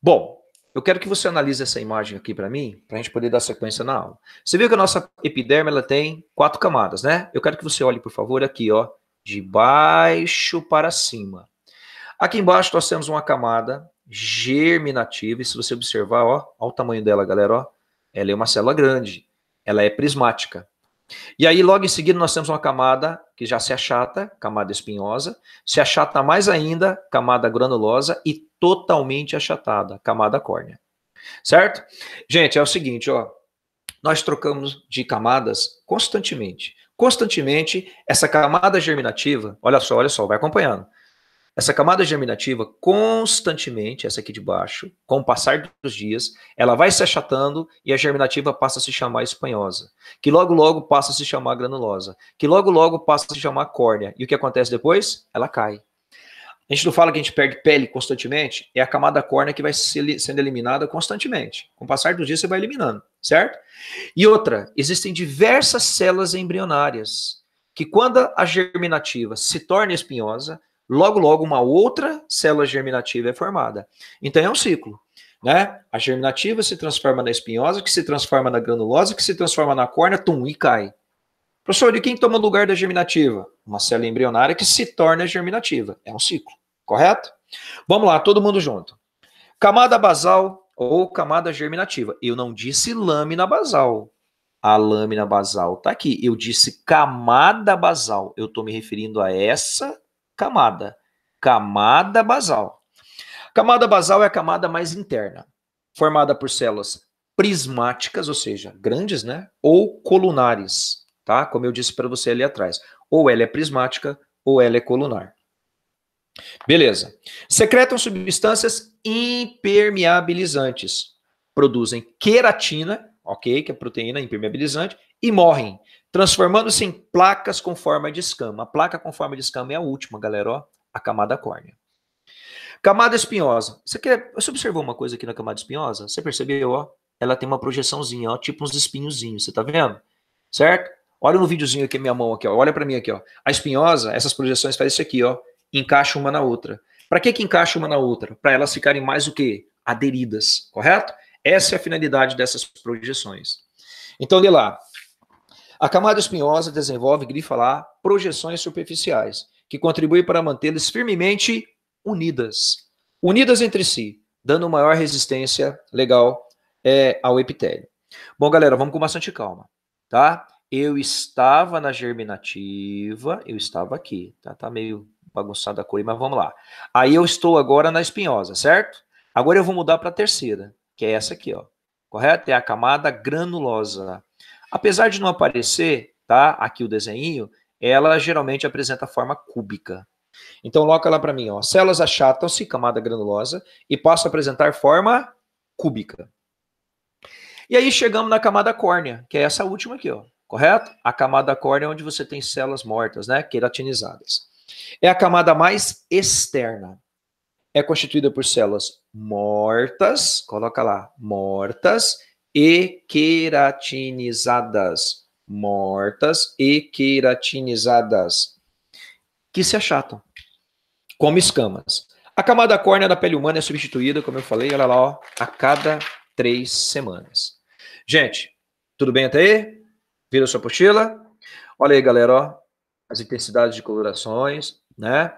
Bom, eu quero que você analise essa imagem aqui para mim, para a gente poder dar sequência na aula. Você viu que a nossa epiderme ela tem 4 camadas, né? Eu quero que você olhe, por favor, aqui, ó, de baixo para cima. Aqui embaixo nós temos uma camada germinativa, e se você observar, ó, olha o tamanho dela, galera, ó, ela é uma célula grande, ela é prismática. E aí, logo em seguida, nós temos uma camada que já se achata, camada espinhosa, se achata mais ainda, camada granulosa e totalmente achatada, camada córnea. Certo? Gente, é o seguinte, ó, nós trocamos de camadas constantemente. Constantemente, essa camada germinativa, olha só, vai acompanhando. Essa camada germinativa, constantemente, essa aqui de baixo, com o passar dos dias, ela vai se achatando e a germinativa passa a se chamar espanhosa, que logo logo passa a se chamar granulosa, que logo logo passa a se chamar córnea. E o que acontece depois? Ela cai. A gente não fala que a gente perde pele constantemente, é a camada córnea que vai sendo eliminada constantemente. Com o passar dos dias você vai eliminando, certo? E outra, existem diversas células embrionárias, que quando a germinativa se torna espinhosa, logo, logo, uma outra célula germinativa é formada. Então, é um ciclo, né? A germinativa se transforma na espinhosa, que se transforma na granulosa, que se transforma na córnea, e cai. Professor, de quem toma o lugar da germinativa? Uma célula embrionária que se torna germinativa. É um ciclo, correto? Vamos lá, todo mundo junto. Camada basal ou camada germinativa. Eu não disse lâmina basal. A lâmina basal está aqui. Eu disse camada basal. Eu estou me referindo a essa camada. Camada basal. Camada basal é a camada mais interna, formada por células prismáticas, ou seja, grandes, né? Ou colunares, tá? Como eu disse para você ali atrás. Ou ela é prismática ou ela é colunar. Beleza. Secretam substâncias impermeabilizantes. Produzem queratina, ok, que é proteína impermeabilizante, e morrem, transformando-se em placas com forma de escama. A placa com forma de escama é a última, galera, ó, a camada córnea. Camada espinhosa. Você observou uma coisa aqui na camada espinhosa? Você percebeu, ó? Ela tem uma projeçãozinha, ó, tipo uns espinhozinhos, você tá vendo? Certo? Olha no videozinho aqui, minha mão aqui, ó. Olha para mim aqui, ó. A espinhosa, essas projeções faz isso aqui, ó. Encaixa uma na outra. Para que encaixa uma na outra? Para elas ficarem mais o quê? Aderidas, correto? Essa é a finalidade dessas projeções. Então, olha lá. A camada espinhosa desenvolve, grifa lá, projeções superficiais, que contribuem para mantê-las firmemente unidas. Unidas entre si, dando maior resistência legal ao epitélio. Bom, galera, vamos com bastante calma, tá? Eu estava na germinativa, eu estava aqui, tá? Tá meio bagunçada a cor, mas vamos lá. Aí eu estou agora na espinhosa, certo? Agora eu vou mudar para a terceira, que é essa aqui, ó. Correto? É a camada granulosa. Apesar de não aparecer, tá? Aqui o desenho, ela geralmente apresenta forma cúbica. Então, coloca lá para mim, ó. Células achatam-se, camada granulosa, e passam a apresentar forma cúbica. E aí chegamos na camada córnea, que é essa última aqui, ó. Correto? A camada córnea é onde você tem células mortas, né? Queratinizadas. É a camada mais externa. É constituída por células mortas, coloca lá, mortas e queratinizadas. Mortas e queratinizadas. Que se achatam, como escamas. A camada córnea da pele humana é substituída, como eu falei, olha lá, ó, a cada 3 semanas. Gente, tudo bem até aí? Vira sua apostila? Olha aí, galera, ó, as intensidades de colorações, né?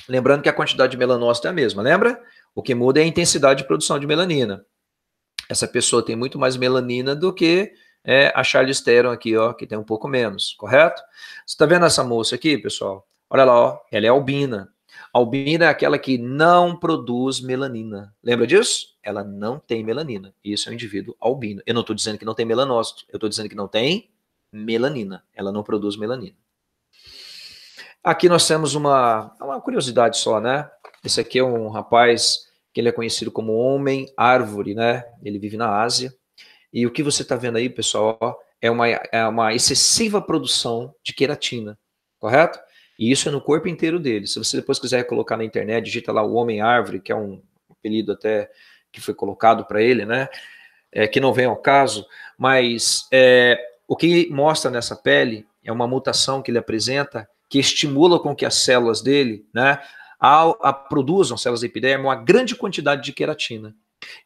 Lembrando que a quantidade de melanócito é a mesma, lembra? O que muda é a intensidade de produção de melanina. Essa pessoa tem muito mais melanina do que a Charlize Theron aqui, ó, que tem um pouco menos, correto? Você está vendo essa moça aqui, pessoal? Olha lá, ó, ela é albina. Albina é aquela que não produz melanina. Lembra disso? Ela não tem melanina. Isso é um indivíduo albino. Eu não estou dizendo que não tem melanócito. Eu estou dizendo que não tem melanina. Ela não produz melanina. Aqui nós temos uma curiosidade só, né? Esse aqui é um rapaz que ele é conhecido como homem-árvore, né? Ele vive na Ásia. E o que você está vendo aí, pessoal, é uma excessiva produção de queratina, correto? E isso é no corpo inteiro dele. Se você depois quiser colocar na internet, digita lá o homem-árvore, que é um apelido até que foi colocado para ele, né? Que não vem ao caso, mas o que mostra nessa pele é uma mutação que ele apresenta que estimula com que as células dele, né, produzam, células da epiderme, uma grande quantidade de queratina.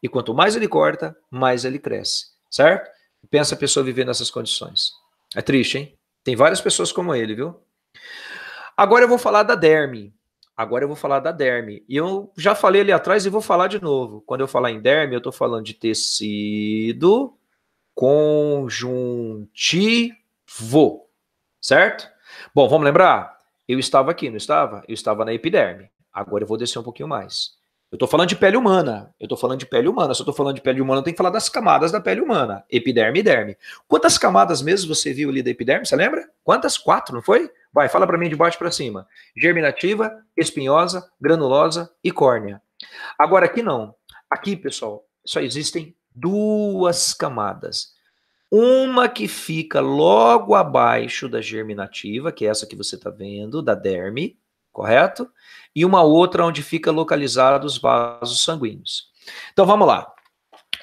E quanto mais ele corta, mais ele cresce, certo? Pensa a pessoa viver nessas condições. É triste, hein? Tem várias pessoas como ele, viu? Agora eu vou falar da derme. E eu já falei ali atrás e vou falar de novo. Quando eu falar em derme, eu estou falando de tecido conjuntivo, certo? Bom, vamos lembrar? Eu estava aqui, não estava? Eu estava na epiderme. Agora eu vou descer um pouquinho mais. Eu estou falando de pele humana. Se eu estou falando de pele humana, eu tenho que falar das camadas da pele humana. Epiderme e derme. Quantas camadas mesmo você viu ali da epiderme? Você lembra? Quantas? 4, não foi? Vai, fala para mim de baixo para cima. Germinativa, espinhosa, granulosa e córnea. Agora aqui não. Aqui, pessoal, só existem 2 camadas. Uma que fica logo abaixo da germinativa, que é essa que você está vendo, da derme, correto? E uma outra onde fica localizado os vasos sanguíneos. Então vamos lá.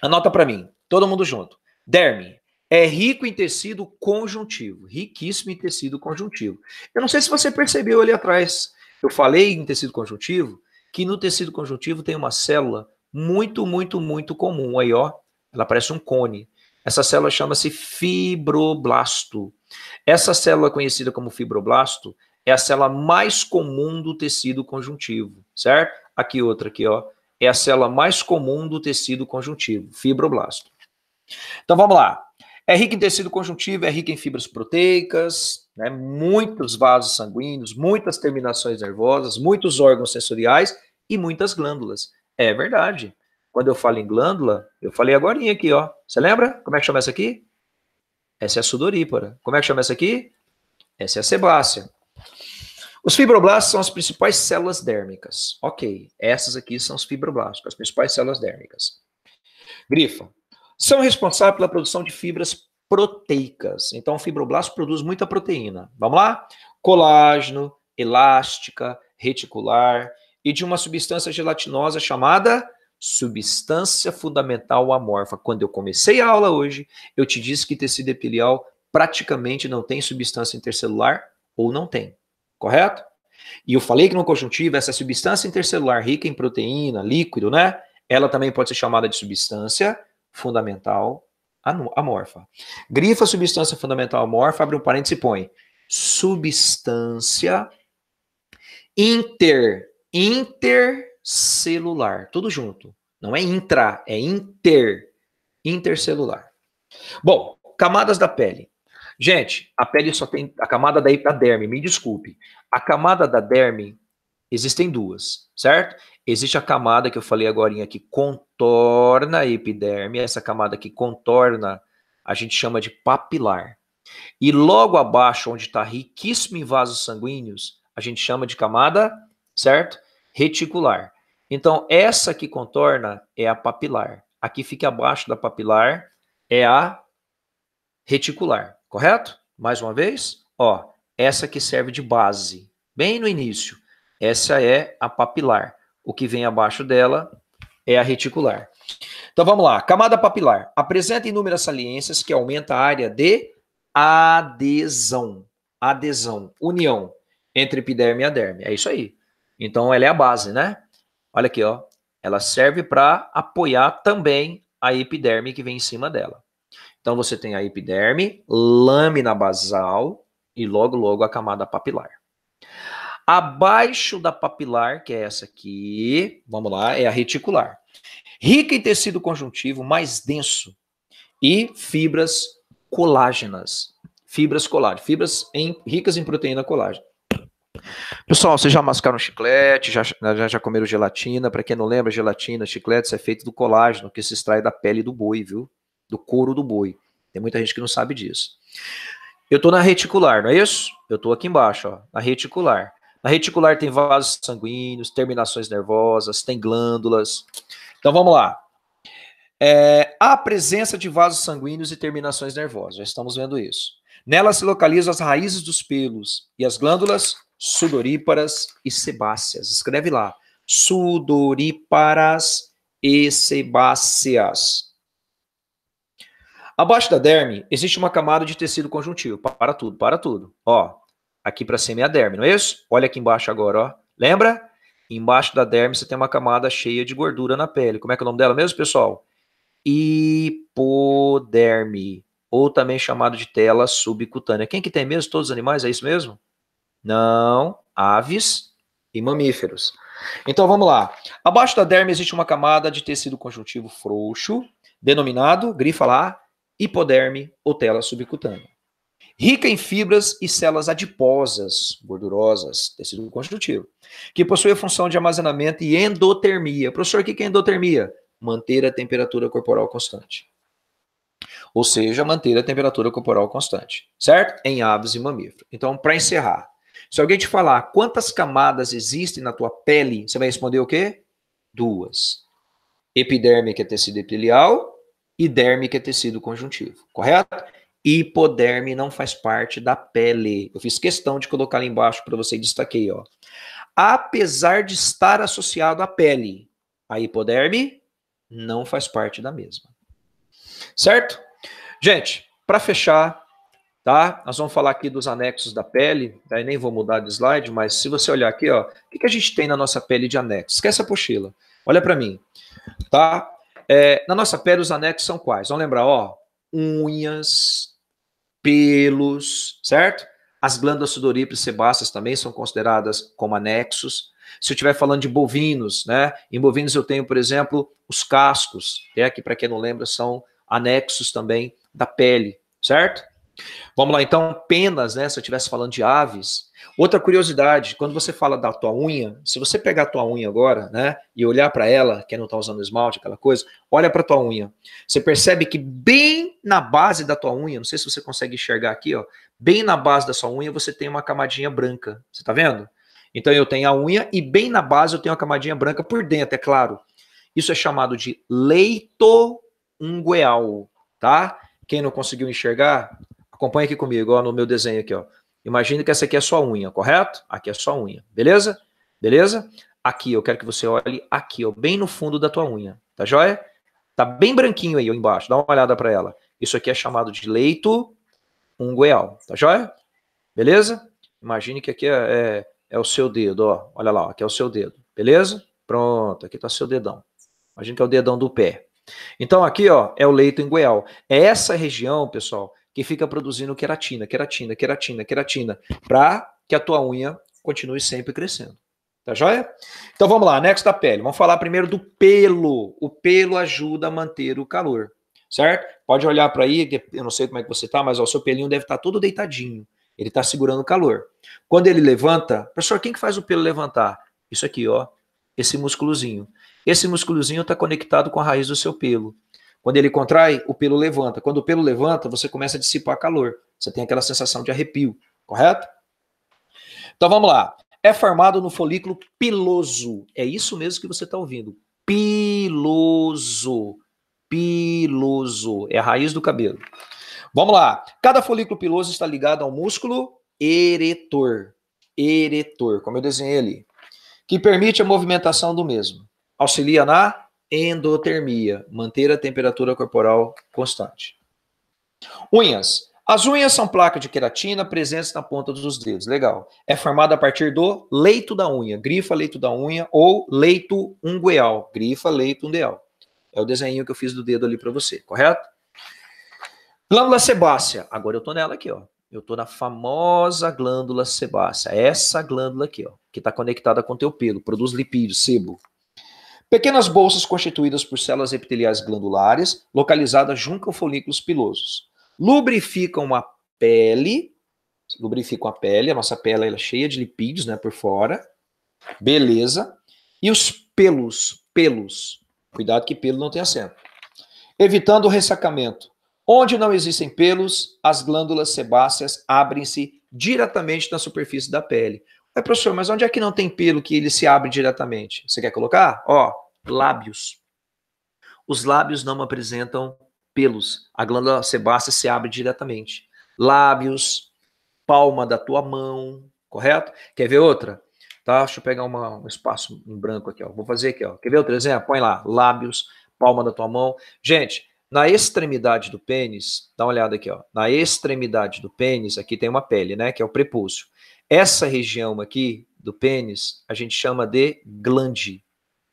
Anota para mim, todo mundo junto. Derme é rico em tecido conjuntivo, riquíssimo em tecido conjuntivo. Eu não sei se você percebeu ali atrás, eu falei em tecido conjuntivo, que no tecido conjuntivo tem uma célula muito, muito, muito comum. Aí, ó, ela parece um cone. Essa célula chama-se fibroblasto. Essa célula conhecida como fibroblasto é a célula mais comum do tecido conjuntivo, certo? Aqui outra aqui, ó, é a célula mais comum do tecido conjuntivo, fibroblasto. Então vamos lá. É rica em tecido conjuntivo, é rica em fibras proteicas, né? Muitos vasos sanguíneos, muitas terminações nervosas, muitos órgãos sensoriais e muitas glândulas. É verdade. quando eu falo em glândula, eu falei agorinha aqui, ó. Você lembra? Como é que chama essa aqui? Essa é a sudorípara. Como é que chama essa aqui? Essa é a sebácea. Os fibroblastos são as principais células dérmicas. Ok, essas aqui são os fibroblastos, as principais células dérmicas. Grifa. São responsáveis pela produção de fibras proteicas. Então, o fibroblasto produz muita proteína. Vamos lá? Colágeno, elástica, reticular e de uma substância gelatinosa chamada substância fundamental amorfa. Quando eu comecei a aula hoje, eu te disse que tecido epitelial praticamente não tem substância intercelular ou não tem. Correto? E eu falei que no conjuntivo, essa substância intercelular rica em proteína, líquido, né? Ela também pode ser chamada de substância fundamental amorfa. Grifa substância fundamental amorfa, abre um parênteses e põe substância intercelular, tudo junto. Não é intra, é intercelular. Bom, camadas da pele. Gente, a pele só tem a camada da derme, me desculpe. A camada da derme, existem duas, certo? Existe a camada que eu falei agora que contorna a epiderme, essa camada que contorna a gente chama de papilar. E logo abaixo, onde está riquíssimo em vasos sanguíneos, a gente chama de camada, certo? Reticular. Então, essa que contorna é a papilar. Aqui fica abaixo da papilar é a reticular, correto? Mais uma vez, ó, essa que serve de base, bem no início. Essa é a papilar. O que vem abaixo dela é a reticular. Então vamos lá. Camada papilar. Apresenta inúmeras saliências que aumenta a área de adesão. Adesão, união entre epiderme e aderme. É isso aí. Então ela é a base, né? Olha aqui, ó. Ela serve para apoiar também a epiderme que vem em cima dela. Então você tem a epiderme, lâmina basal e logo a camada papilar. Abaixo da papilar, que é essa aqui, vamos lá, é a reticular. Rica em tecido conjuntivo mais denso e fibras colágenas. Fibras colágenas, ricas em proteína colágena. Pessoal, vocês já mascaram chiclete, já comeram gelatina? Para quem não lembra, gelatina, chiclete, isso é feito do colágeno que se extrai da pele do boi, viu? Do couro do boi. Tem muita gente que não sabe disso. Eu estou na reticular, não é isso? Eu estou aqui embaixo, ó, na reticular. Na reticular tem vasos sanguíneos, terminações nervosas, tem glândulas. Então vamos lá. Há presença de vasos sanguíneos e terminações nervosas, já estamos vendo isso. Nela se localizam as raízes dos pelos e as glândulas sudoríparas e sebáceas. Escreve lá. Sudoríparas e sebáceas. Abaixo da derme existe uma camada de tecido conjuntivo. Para tudo. Ó, aqui para cima é a derme, não é isso? Olha aqui embaixo agora, ó. Lembra? Embaixo da derme você tem uma camada cheia de gordura na pele. Como é que é o nome dela mesmo, pessoal? Hipoderme, ou também chamado de tela subcutânea. Quem que tem mesmo? Todos os animais, é isso mesmo? Não, aves e mamíferos. Então vamos lá. Abaixo da derme existe uma camada de tecido conjuntivo frouxo, denominado, grifa lá, hipoderme ou tela subcutânea. Rica em fibras e células adiposas, gordurosas, tecido conjuntivo, que possui a função de armazenamento e endotermia. Professor, o que é endotermia? Manter a temperatura corporal constante. Ou seja, manter a temperatura corporal constante, certo? Em aves e mamíferos. Então, para encerrar, se alguém te falar quantas camadas existem na tua pele, você vai responder o quê? 2. Epiderme, que é tecido epitelial, e derme, que é tecido conjuntivo, correto? Hipoderme não faz parte da pele. Eu fiz questão de colocar ali embaixo para você e destaquei, ó. Apesar de estar associado à pele, a hipoderme não faz parte da mesma. Certo? Gente, para fechar, tá? Nós vamos falar aqui dos anexos da pele, tá? Nem vou mudar de slide, mas se você olhar aqui, ó, o que a gente tem na nossa pele de anexo? Esquece a pochila. Olha para mim, tá? Na nossa pele, os anexos são quais? Vamos lembrar, ó, unhas, pelos, certo? As glândulas sudoríparas e sebáceas também são consideradas como anexos. Se eu estiver falando de bovinos, né? Em bovinos eu tenho, por exemplo, os cascos, que para quem não lembra, são anexos também da pele, certo? Vamos lá, então, penas, né? Se eu estivesse falando de aves. Outra curiosidade, quando você fala da tua unha, se você pegar a tua unha agora, né, e olhar para ela, quem não está usando esmalte, aquela coisa, olha para a tua unha. Você percebe que bem na base da tua unha, não sei se você consegue enxergar aqui, ó, bem na base da sua unha você tem uma camadinha branca. Você está vendo? Então eu tenho a unha e bem na base eu tenho uma camadinha branca por dentro, é claro. Isso é chamado de leito ungueal, tá? Quem não conseguiu enxergar, acompanha aqui comigo, ó, no meu desenho aqui, ó. Imagine que essa aqui é a sua unha, correto? Aqui é a sua unha, beleza? Beleza? Aqui, eu quero que você olhe aqui, ó, bem no fundo da tua unha, tá joia? Tá bem branquinho aí, ó, embaixo, dá uma olhada para ela. Isso aqui é chamado de leito ungueal, tá joia? Beleza? Imagine que aqui é o seu dedo, ó. Olha lá, ó, aqui é o seu dedo, beleza? Pronto, aqui tá o seu dedão. Imagine que é o dedão do pé. Então aqui, ó, é o leito ingueal. É essa região, pessoal, que fica produzindo queratina, para que a tua unha continue sempre crescendo. Tá joia? Então vamos lá, anexo da pele. Vamos falar primeiro do pelo. O pelo ajuda a manter o calor, certo? Pode olhar para aí, eu não sei como é que você tá, mas ó, o seu pelinho deve estar todo deitadinho. Ele está segurando o calor. Quando ele levanta, professor, quem que faz o pelo levantar? Isso aqui, ó, esse músculozinho. Esse músculozinho está conectado com a raiz do seu pelo. Quando ele contrai, o pelo levanta. Quando o pelo levanta, você começa a dissipar calor. Você tem aquela sensação de arrepio, correto? Então vamos lá. É formado no folículo piloso. É isso mesmo que você está ouvindo. Piloso. Piloso. É a raiz do cabelo. Vamos lá. Cada folículo piloso está ligado ao músculo eretor. Eretor, como eu desenhei ali. Que permite a movimentação do mesmo. Auxilia na endotermia, manter a temperatura corporal constante. Unhas. As unhas são placas de queratina presentes na ponta dos dedos. Legal. É formada a partir do leito da unha. Grifa, leito da unha ou leito ungueal. Grifa, leito ungueal. É o desenho que eu fiz do dedo ali para você, correto? Glândula sebácea. Agora eu tô nela aqui, ó. Eu tô na famosa glândula sebácea. Essa glândula aqui, ó, que está conectada com o teu pelo, produz lipídio, sebo. Pequenas bolsas constituídas por células epiteliais glandulares, localizadas junto com folículos pilosos. Lubrificam a pele, a nossa pele é cheia de lipídios, né, por fora. Beleza. E os pelos. Cuidado que pelo não tem acento. Evitando o ressacamento. Onde não existem pelos, as glândulas sebáceas abrem-se diretamente na superfície da pele. Mas, professor, mas onde é que não tem pelo que ele se abre diretamente? Você quer colocar? Ó, lábios. Os lábios não apresentam pelos. A glândula sebácea se abre diretamente. Lábios, palma da tua mão, correto? Quer ver outra? Tá? Deixa eu pegar um espaço em branco aqui, ó. Vou fazer aqui, ó. Quer ver outro exemplo? Põe lá, lábios, palma da tua mão. Gente, na extremidade do pênis, dá uma olhada aqui, ó. Na extremidade do pênis, aqui tem uma pele, né? Que é o prepúcio. Essa região aqui do pênis, a gente chama de glande,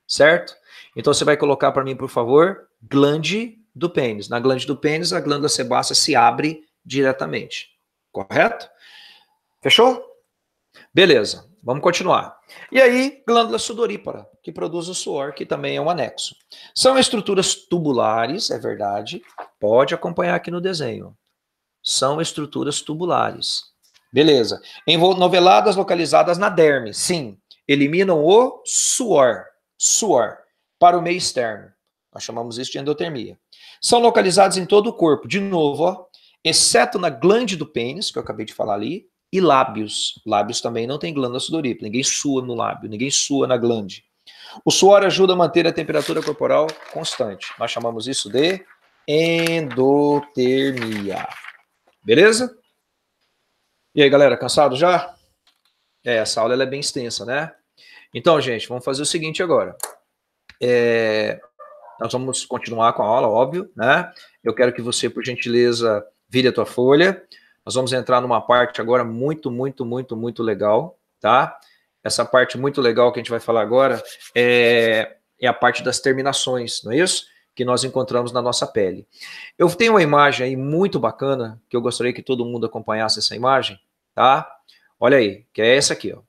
certo? Então você vai colocar para mim, por favor, glande do pênis. Na glande do pênis, a glândula sebácea se abre diretamente, correto? Fechou? Beleza, vamos continuar. E aí, glândula sudorípara, que produz o suor, que também é um anexo. São estruturas tubulares, é verdade. Pode acompanhar aqui no desenho. São estruturas tubulares. Beleza. Noveladas localizadas na derme. Sim. Eliminam o suor. Suor. Para o meio externo. Nós chamamos isso de endotermia. São localizados em todo o corpo. De novo, ó. Exceto na glande do pênis, que eu acabei de falar ali. E lábios. Lábios também não tem glândula sudorípara. Ninguém sua no lábio. Ninguém sua na glande. O suor ajuda a manter a temperatura corporal constante. Nós chamamos isso de endotermia. Beleza? E aí, galera, cansado já? Essa aula ela é bem extensa, né? Então, gente, vamos fazer o seguinte agora. Nós vamos continuar com a aula, óbvio, né? Eu quero que você, por gentileza, vire a tua folha. Nós vamos entrar numa parte agora muito legal, tá? Essa parte muito legal que a gente vai falar agora é a parte das terminações, não é isso? Que nós encontramos na nossa pele. Eu tenho uma imagem aí muito bacana, que eu gostaria que todo mundo acompanhasse essa imagem, tá? Olha aí, que é essa aqui, ó.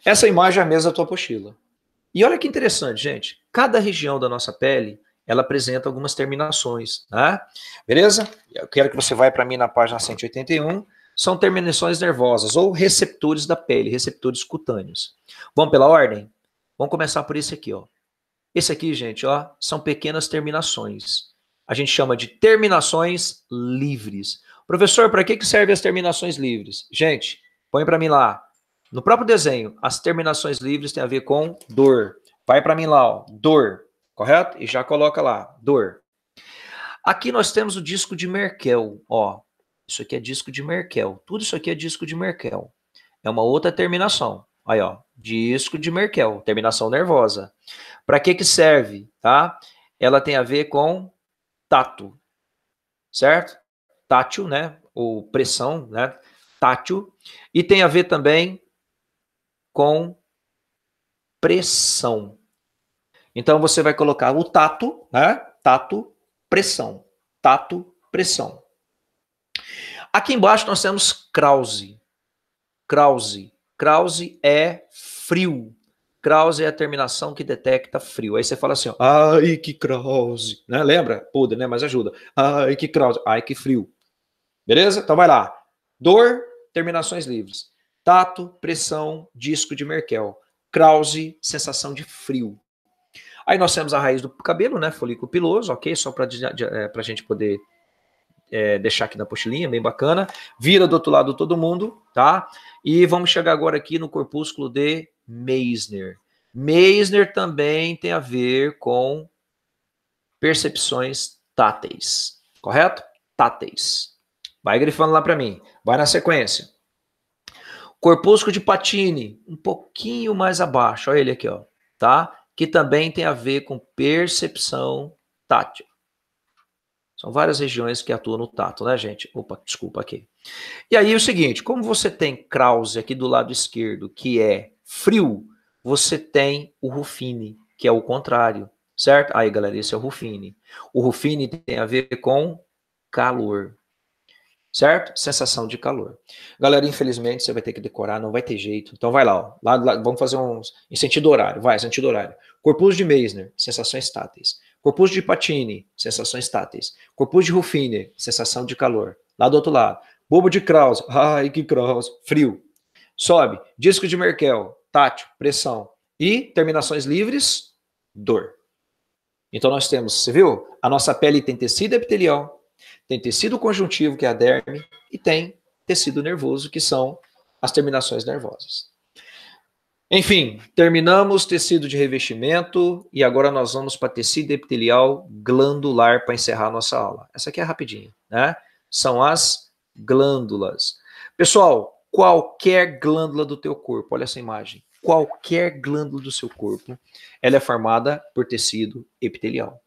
Essa imagem é a mesma da tua apostila. E olha que interessante, gente. Cada região da nossa pele ela apresenta algumas terminações, né? Beleza? Eu quero que você vá para mim na página 181. São terminações nervosas ou receptores da pele, receptores cutâneos. Vamos pela ordem? Vamos começar por esse aqui, ó. Esse aqui, gente, ó, são pequenas terminações. A gente chama de terminações livres. Professor, para que servem as terminações livres? Gente, põe para mim lá. No próprio desenho, as terminações livres têm a ver com dor. Vai para mim lá, ó, dor, correto? E já coloca lá, dor. Aqui nós temos o disco de Merkel, ó. Isso aqui é disco de Merkel. Tudo isso aqui é disco de Merkel. É uma outra terminação. Aí, ó, disco de Merkel, terminação nervosa. Para que serve, tá? Ela tem a ver com tato, certo? Tátil, né? Ou pressão, né? Tátil. E tem a ver também com pressão. Então você vai colocar o tato, né? Tato, pressão. Tato, pressão. Aqui embaixo nós temos Krause. Krause. Krause é frio. Krause é a terminação que detecta frio. Aí você fala assim, ó, ai, que Krause, né? Lembra? Podre, né? Mas ajuda. Ai, que Krause. Ai, que frio. Beleza? Então vai lá. Dor, terminações livres. Tato, pressão, disco de Merkel. Krause, sensação de frio. Aí nós temos a raiz do cabelo, né? Folículo piloso, ok? Só para a gente poder deixar aqui na apostilinha, bem bacana. Vira do outro lado todo mundo, tá? E vamos chegar agora aqui no corpúsculo de Meissner. Meissner também tem a ver com percepções táteis, correto? Táteis. Vai grifando lá para mim. Vai na sequência. Corpúsculo de Pacini, um pouquinho mais abaixo. Olha ele aqui, ó, tá? Que também tem a ver com percepção tátil. São várias regiões que atuam no tato, né, gente? Opa, desculpa aqui. E aí o seguinte, como você tem Krause aqui do lado esquerdo, que é frio, você tem o Ruffini, que é o contrário, certo? Aí, galera, esse é o Ruffini. O Ruffini tem a ver com calor, certo? Sensação de calor. Galera, infelizmente, você vai ter que decorar, não vai ter jeito. Então vai lá, ó. Lá, vamos fazer uns em sentido horário. Vai, sentido horário. Corpúsculo de Meissner, sensações táteis. Corpúsculo de Pacini, sensações táteis. Corpúsculo de Ruffini, sensação de calor. Lá do outro lado. Bulbo de Krause, ai que Krause, frio. Sobe. Disco de Merkel, tátil, pressão. E terminações livres, dor. Então nós temos, você viu? A nossa pele tem tecido epitelial, tem tecido conjuntivo, que é a derme, e tem tecido nervoso, que são as terminações nervosas. Enfim, terminamos tecido de revestimento e agora nós vamos para tecido epitelial glandular para encerrar a nossa aula. Essa aqui é rapidinho, né? São as glândulas. Pessoal, qualquer glândula do teu corpo, olha essa imagem, qualquer glândula do seu corpo, ela é formada por tecido epitelial.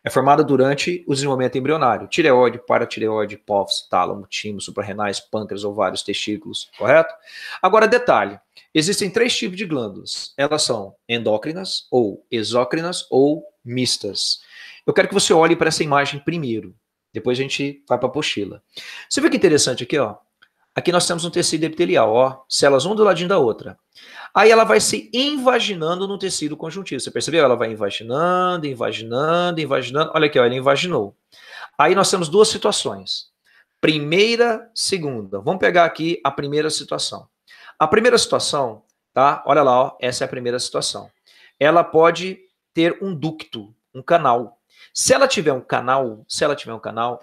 É formada durante o desenvolvimento embrionário. Tireoide, paratireoide, hipófise, tálamo, timo, suprarrenais, pâncreas, ovários, testículos, correto? Agora, detalhe, existem 3 tipos de glândulas. Elas são endócrinas, ou exócrinas, ou mistas. Eu quero que você olhe para essa imagem primeiro. Depois a gente vai para a apostila. Você vê que interessante aqui, ó? Aqui nós temos um tecido epitelial, ó, células um do ladinho da outra. Aí ela vai se invaginando no tecido conjuntivo. Você percebeu? Ela vai invaginando, invaginando, invaginando. Olha aqui, ó, ela invaginou. Aí nós temos 2 situações. Primeira, segunda. Vamos pegar aqui a primeira situação. A primeira situação, tá? Olha lá, ó, essa é a primeira situação. Ela pode ter um ducto, um canal. Se ela tiver um canal,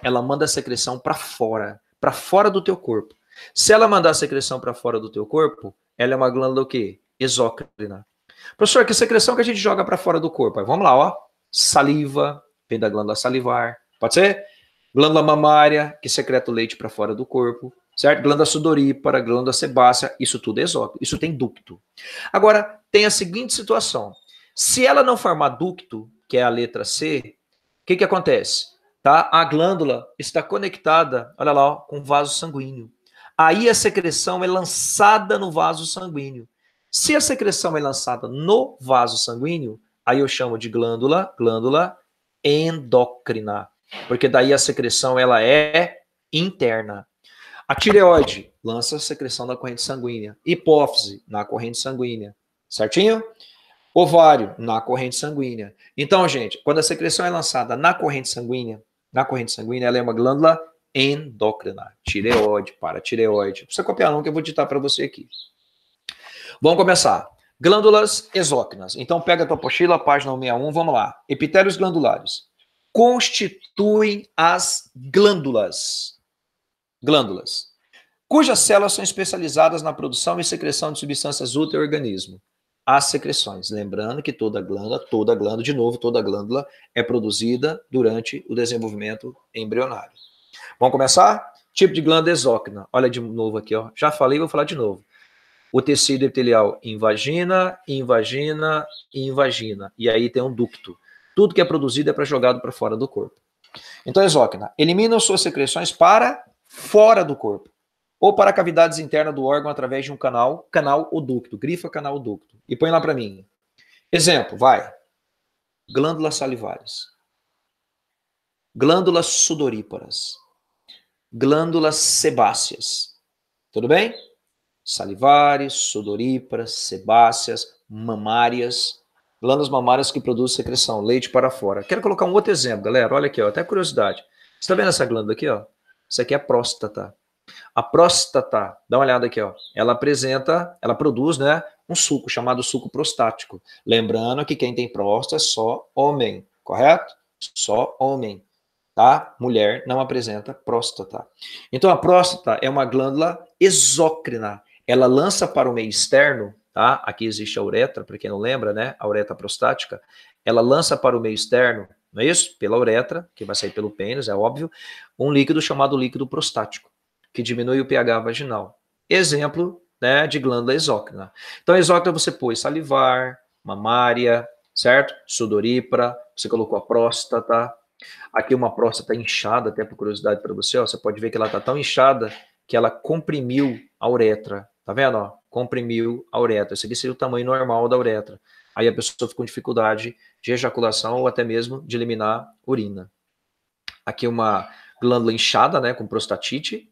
ela manda a secreção para fora do teu corpo. Se ela mandar a secreção para fora do teu corpo, ela é uma glândula o quê? Exócrina. Professor, que secreção que a gente joga para fora do corpo? Aí, vamos lá, ó. Saliva, vem da glândula salivar. Pode ser? Glândula mamária, que secreta o leite para fora do corpo. Certo? Glândula sudorípara, glândula sebácea, isso tudo é exócrino. Isso tem ducto. Agora, tem a seguinte situação. Se ela não formar ducto, que é a letra C, o que acontece? Tá? A glândula está conectada, olha lá, ó, com o vaso sanguíneo. Aí a secreção é lançada no vaso sanguíneo. Se a secreção é lançada no vaso sanguíneo, aí eu chamo de glândula endócrina, porque daí a secreção ela é interna. A tireoide lança a secreção da corrente sanguínea, hipófise na corrente sanguínea, certinho? Ovário, na corrente sanguínea. Então, gente, quando a secreção é lançada na corrente sanguínea, ela é uma glândula endócrina, tireoide, paratireoide. Precisa copiar não que eu vou digitar para você aqui. Vamos começar. Glândulas exócrinas. Então, pega a tua apostila, página 161, vamos lá. Epitélios glandulares. Constituem as glândulas, cujas células são especializadas na produção e secreção de substâncias úteis ao organismo. As secreções. Lembrando que toda glândula é produzida durante o desenvolvimento embrionário. Vamos começar? Tipo de glândula exócrina. Olha de novo aqui, ó. Já falei, vou falar de novo. O tecido epitelial invagina. E aí tem um ducto. Tudo que é produzido é para jogado para fora do corpo. Então, exócrina. Elimina suas secreções para fora do corpo. Ou para cavidades internas do órgão através de um canal ou ducto. Grifa canal ou ducto. E põe lá para mim. Exemplo, vai. Glândulas salivares. Glândulas sudoríparas. Glândulas sebáceas. Tudo bem? Salivares, sudoríparas, sebáceas, mamárias. Glândulas mamárias que produzem secreção, leite para fora. Quero colocar um outro exemplo, galera. Olha aqui, ó, até curiosidade. Você está vendo essa glândula aqui, ó? Isso aqui é a próstata. A próstata, dá uma olhada aqui, ó. Ela produz, né, um suco chamado suco prostático. Lembrando que quem tem próstata é só homem, correto? Só homem, tá? Mulher não apresenta próstata. Então a próstata é uma glândula exócrina. Ela lança para o meio externo, tá? Aqui existe a uretra, para quem não lembra, né? A uretra prostática. Ela lança para o meio externo, não é isso? Pela uretra, que vai sair pelo pênis, é óbvio, um líquido chamado líquido prostático, que diminui o pH vaginal. Exemplo, né, de glândula exócrina. Então, exócrina você pôs salivar, mamária, certo? Sudorípara, você colocou a próstata. Aqui uma próstata inchada, até por curiosidade para você, ó, você pode ver que ela está tão inchada que ela comprimiu a uretra. Tá vendo? Ó? Comprimiu a uretra. Esse aqui seria o tamanho normal da uretra. Aí a pessoa fica com dificuldade de ejaculação ou até mesmo de eliminar urina. Aqui uma glândula inchada, né, com prostatite.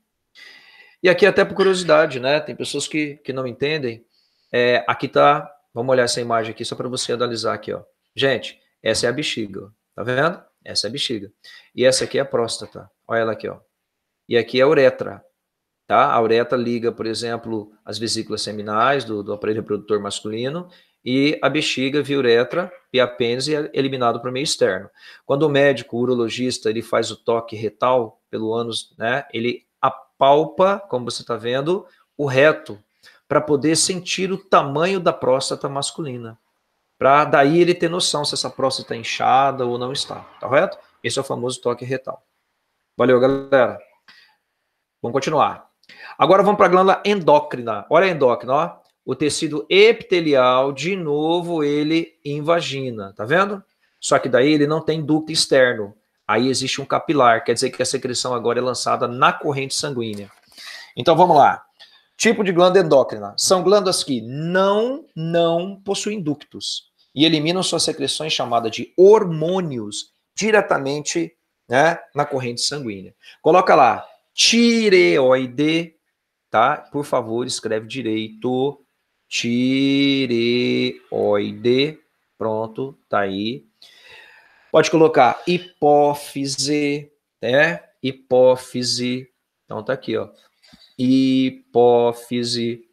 E aqui até por curiosidade, né, tem pessoas que não entendem. Aqui tá, vamos olhar essa imagem aqui só para você analisar aqui, ó. Gente, essa é a bexiga, ó. Tá vendo? Essa é a bexiga. E essa aqui é a próstata. Olha ela aqui, ó. E aqui é a uretra. Tá? A uretra liga, por exemplo, as vesículas seminais do aparelho reprodutor masculino e a bexiga via uretra e apêndice é eliminado para o meio externo. Quando o médico, o urologista, ele faz o toque retal pelo ânus, né, ele apalpa, como você está vendo, o reto, para poder sentir o tamanho da próstata masculina. Para daí ele ter noção se essa próstata está inchada ou não está. Tá correto? Esse é o famoso toque retal. Valeu, galera. Vamos continuar. Agora vamos para a glândula endócrina. Olha a endócrina, ó. O tecido epitelial, de novo, ele invagina, tá vendo? Só que daí ele não tem ducto externo. Aí existe um capilar, quer dizer que a secreção agora é lançada na corrente sanguínea. Então vamos lá. Tipo de glândula endócrina. São glândulas que não possuem ductos e eliminam suas secreções chamadas de hormônios diretamente, né, na corrente sanguínea. Coloca lá, tireoide, tá? Por favor, escreve direito. Tireoide. Pronto, tá aí. Pode colocar hipófise, né? Hipófise. Então tá aqui, ó. Hipófise.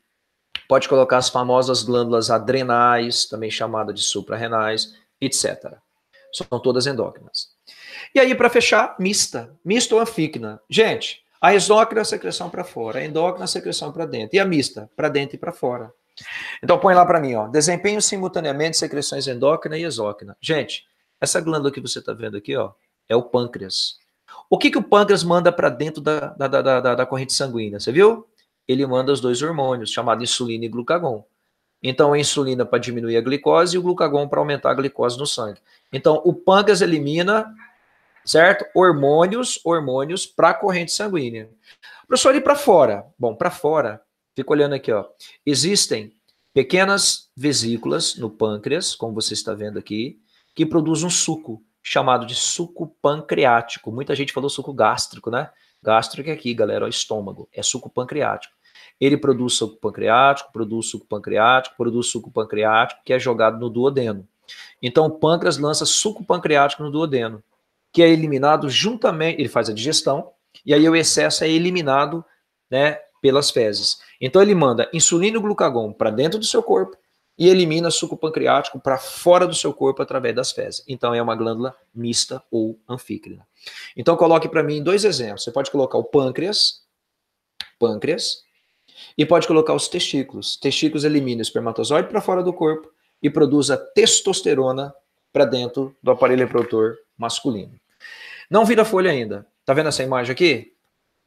Pode colocar as famosas glândulas adrenais, também chamadas de suprarrenais, etc. São todas endócrinas. E aí, para fechar, mista ou anfíquina. Gente, a exócrina é a secreção para fora, a endócrina é a secreção para dentro. E a mista? Para dentro e para fora. Então, põe lá para mim, ó. Desempenho simultaneamente secreções endócrina e exócrina. Gente, essa glândula que você está vendo aqui, ó, é o pâncreas. O que o pâncreas manda para dentro da corrente sanguínea? Você viu? Ele manda os dois hormônios, chamados insulina e glucagon. Então, a insulina para diminuir a glicose e o glucagon para aumentar a glicose no sangue. Então, o pâncreas elimina, certo? Hormônios para a corrente sanguínea. Professor, e para fora? Bom, para fora, fica olhando aqui, ó. Existem pequenas vesículas no pâncreas, como você está vendo aqui, que produzem um suco, chamado de suco pancreático. Muita gente falou suco gástrico, né? Gástrico é aqui, galera, o estômago. É suco pancreático. Ele produz suco pancreático, produz suco pancreático, produz suco pancreático, que é jogado no duodeno. Então, o pâncreas lança suco pancreático no duodeno, que é eliminado juntamente, ele faz a digestão, e aí o excesso é eliminado, né, pelas fezes. Então, ele manda insulina e glucagon para dentro do seu corpo e elimina suco pancreático para fora do seu corpo através das fezes. Então, é uma glândula mista ou anfícrina. Então, coloque para mim 2 exemplos. Você pode colocar o pâncreas, e pode colocar os testículos. Testículos elimina o espermatozoide para fora do corpo e produz a testosterona para dentro do aparelho reprodutor masculino. Não vira folha ainda. Tá vendo essa imagem aqui?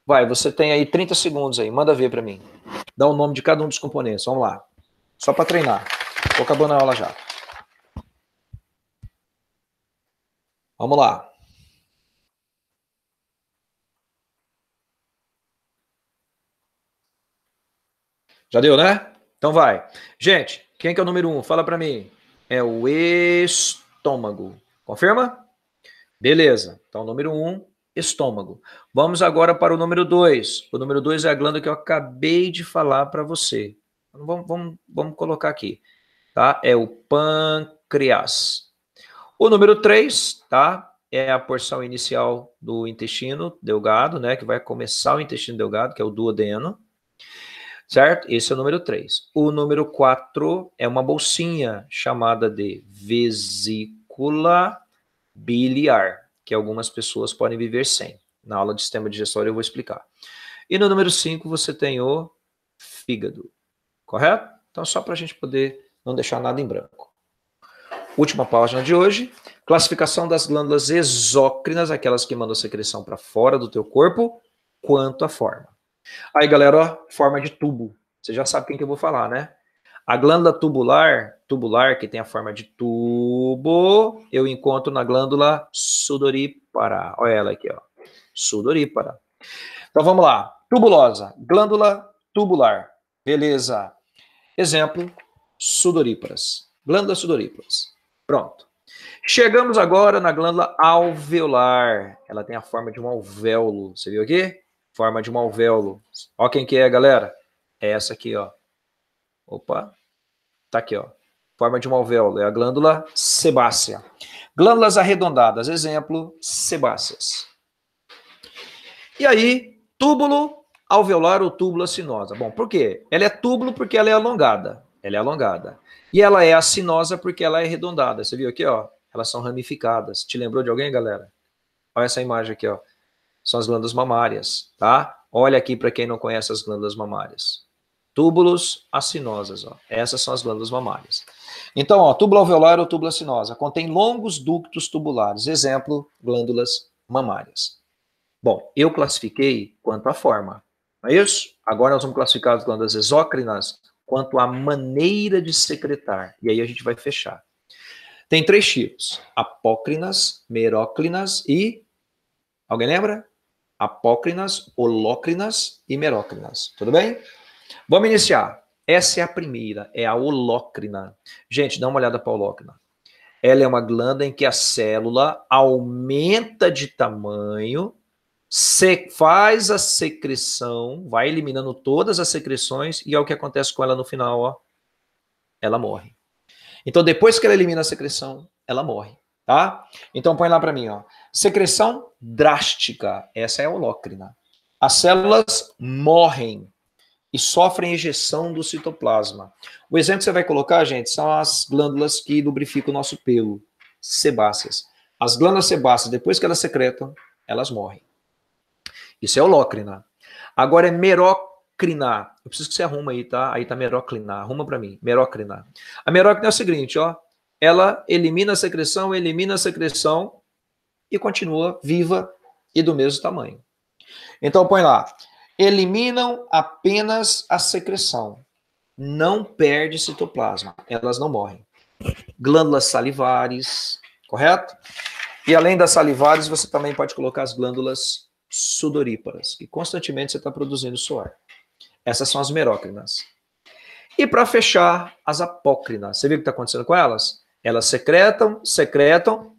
Vai, você tem aí 30 segundos aí, manda ver para mim. Dá o nome de cada um dos componentes, vamos lá. Só para treinar. Tô acabando a aula já. Vamos lá. Já deu, né? Então vai. Gente, quem que é o número 1? Fala para mim. É o estômago. Confirma? Beleza. Então, número 1, estômago. Vamos agora para o número 2. O número 2 é a glândula que eu acabei de falar para você. Vamos colocar aqui. Tá? É o pâncreas. O número 3, tá? É a porção inicial do intestino delgado, né? Que vai começar o intestino delgado, que é o duodeno. Certo? Esse é o número 3. O número 4 é uma bolsinha chamada de vesícula biliar, que algumas pessoas podem viver sem. Na aula de sistema digestório eu vou explicar. E no número 5 você tem o fígado, correto? Então só para a gente poder não deixar nada em branco. Última página de hoje, classificação das glândulas exócrinas, aquelas que mandam secreção para fora do teu corpo, quanto à forma. Aí galera, ó, forma de tubo, você já sabe quem que eu vou falar, né? A glândula tubular, que tem a forma de tubo, eu encontro na glândula sudorípara. Olha ela aqui, ó. Sudorípara. Então vamos lá. Tubulosa, glândula tubular. Beleza. Exemplo, sudoríparas. Glândulas sudoríparas. Pronto. Chegamos agora na glândula alveolar. Ela tem a forma de um alvéolo. Você viu aqui? Forma de um alvéolo. Ó quem que é, galera. É essa aqui, ó. Opa. Tá aqui, ó. Forma de um alvéolo. É a glândula sebácea. Glândulas arredondadas. Exemplo, sebáceas. E aí, túbulo alveolar ou túbulo acinosa. Bom, por quê? Ela é túbulo porque ela é alongada. Ela é alongada. E ela é acinosa porque ela é arredondada. Você viu aqui, ó? Elas são ramificadas. Te lembrou de alguém, galera? Olha essa imagem aqui, ó. São as glândulas mamárias, tá? Olha aqui para quem não conhece as glândulas mamárias. Túbulos acinosas, ó. Essas são as glândulas mamárias. Então, ó, túbulo alveolar ou túbulo acinosa contém longos ductos tubulares. Exemplo, glândulas mamárias. Bom, eu classifiquei quanto à forma, não é isso? Agora nós vamos classificar as glândulas exócrinas quanto à maneira de secretar. E aí a gente vai fechar. Tem 3 tipos: apócrinas, merócrinas e... Alguém lembra? Apócrinas, holócrinas e merócrinas. Tudo bem? Vamos iniciar. Essa é a primeira, é a holócrina. Gente, dá uma olhada para a holócrina. Ela é uma glândula em que a célula aumenta de tamanho, faz a secreção, vai eliminando todas as secreções e é o que acontece com ela no final, ó. Ela morre. Então, depois que ela elimina a secreção, ela morre, tá? Então, põe lá para mim, ó. Secreção drástica, essa é a holócrina. As células morrem e sofrem ejeção do citoplasma. O exemplo que você vai colocar, gente, são as glândulas que lubrificam o nosso pelo, sebáceas. As glândulas sebáceas, depois que elas secretam, elas morrem. Isso é holócrina. Agora é merócrina. Eu preciso que você arruma aí, tá? Aí tá merócrina. Arruma para mim. Merócrina. A merócrina é o seguinte, ó. Ela elimina a secreção e continua viva e do mesmo tamanho. Então põe lá. Eliminam apenas a secreção. Não perde citoplasma. Elas não morrem. Glândulas salivares, correto? E além das salivares, você também pode colocar as glândulas sudoríparas, que constantemente você está produzindo suor. Essas são as merócrinas. E para fechar, as apócrinas. Você viu o que está acontecendo com elas? Elas secretam,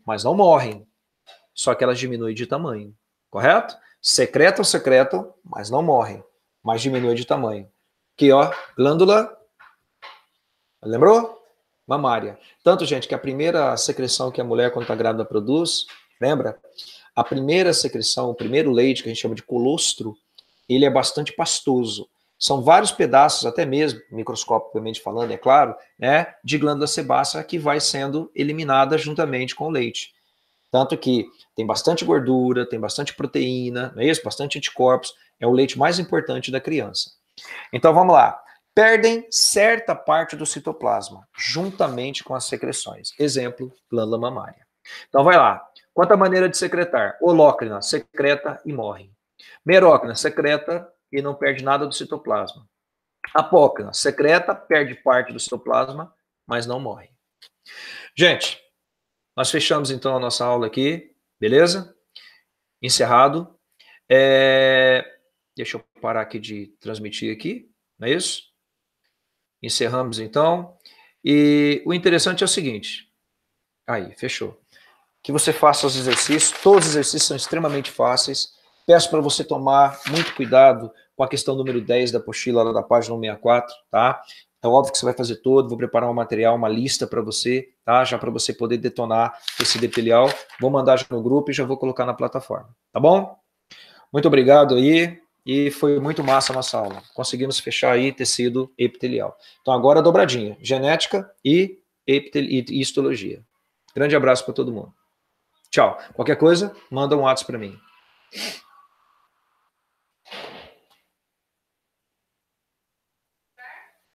mas não morrem. Só que elas diminuem de tamanho, correto? Secretam, mas não morrem, mas diminuem de tamanho. Aqui, ó, glândula, lembrou? Mamária. Tanto, gente, que a primeira secreção que a mulher, quando está grávida, produz, lembra? A primeira secreção, o primeiro leite, que a gente chama de colostro, ele é bastante pastoso. São vários pedaços, até mesmo, microscopicamente falando, é claro, né, de glândula sebácea que vai sendo eliminada juntamente com o leite. Tanto que tem bastante gordura, tem bastante proteína, não é isso? Bastante anticorpos, é o leite mais importante da criança. Então vamos lá. Perdem certa parte do citoplasma, juntamente com as secreções. Exemplo, glândula mamária. Então vai lá. Quanto à maneira de secretar? Holócrina, secreta e morre. Merócrina, secreta e não perde nada do citoplasma. Apócrina, secreta, perde parte do citoplasma, mas não morre. Gente, nós fechamos então a nossa aula aqui, beleza? Encerrado. Deixa eu parar aqui de transmitir aqui, não é isso? Encerramos então. E o interessante é o seguinte. Aí, fechou. Que você faça os exercícios. Todos os exercícios são extremamente fáceis. Peço para você tomar muito cuidado com a questão número 10 da apostila, lá da página 164, tá? É óbvio que você vai fazer todo, vou preparar um material, uma lista para você, tá? Já para você poder detonar esse epitelial. Vou mandar já no grupo e já vou colocar na plataforma, tá bom? Muito obrigado aí. E foi muito massa a nossa aula. Conseguimos fechar aí tecido epitelial. Então agora dobradinha, genética e histologia. Grande abraço para todo mundo. Tchau. Qualquer coisa, manda um WhatsApp para mim.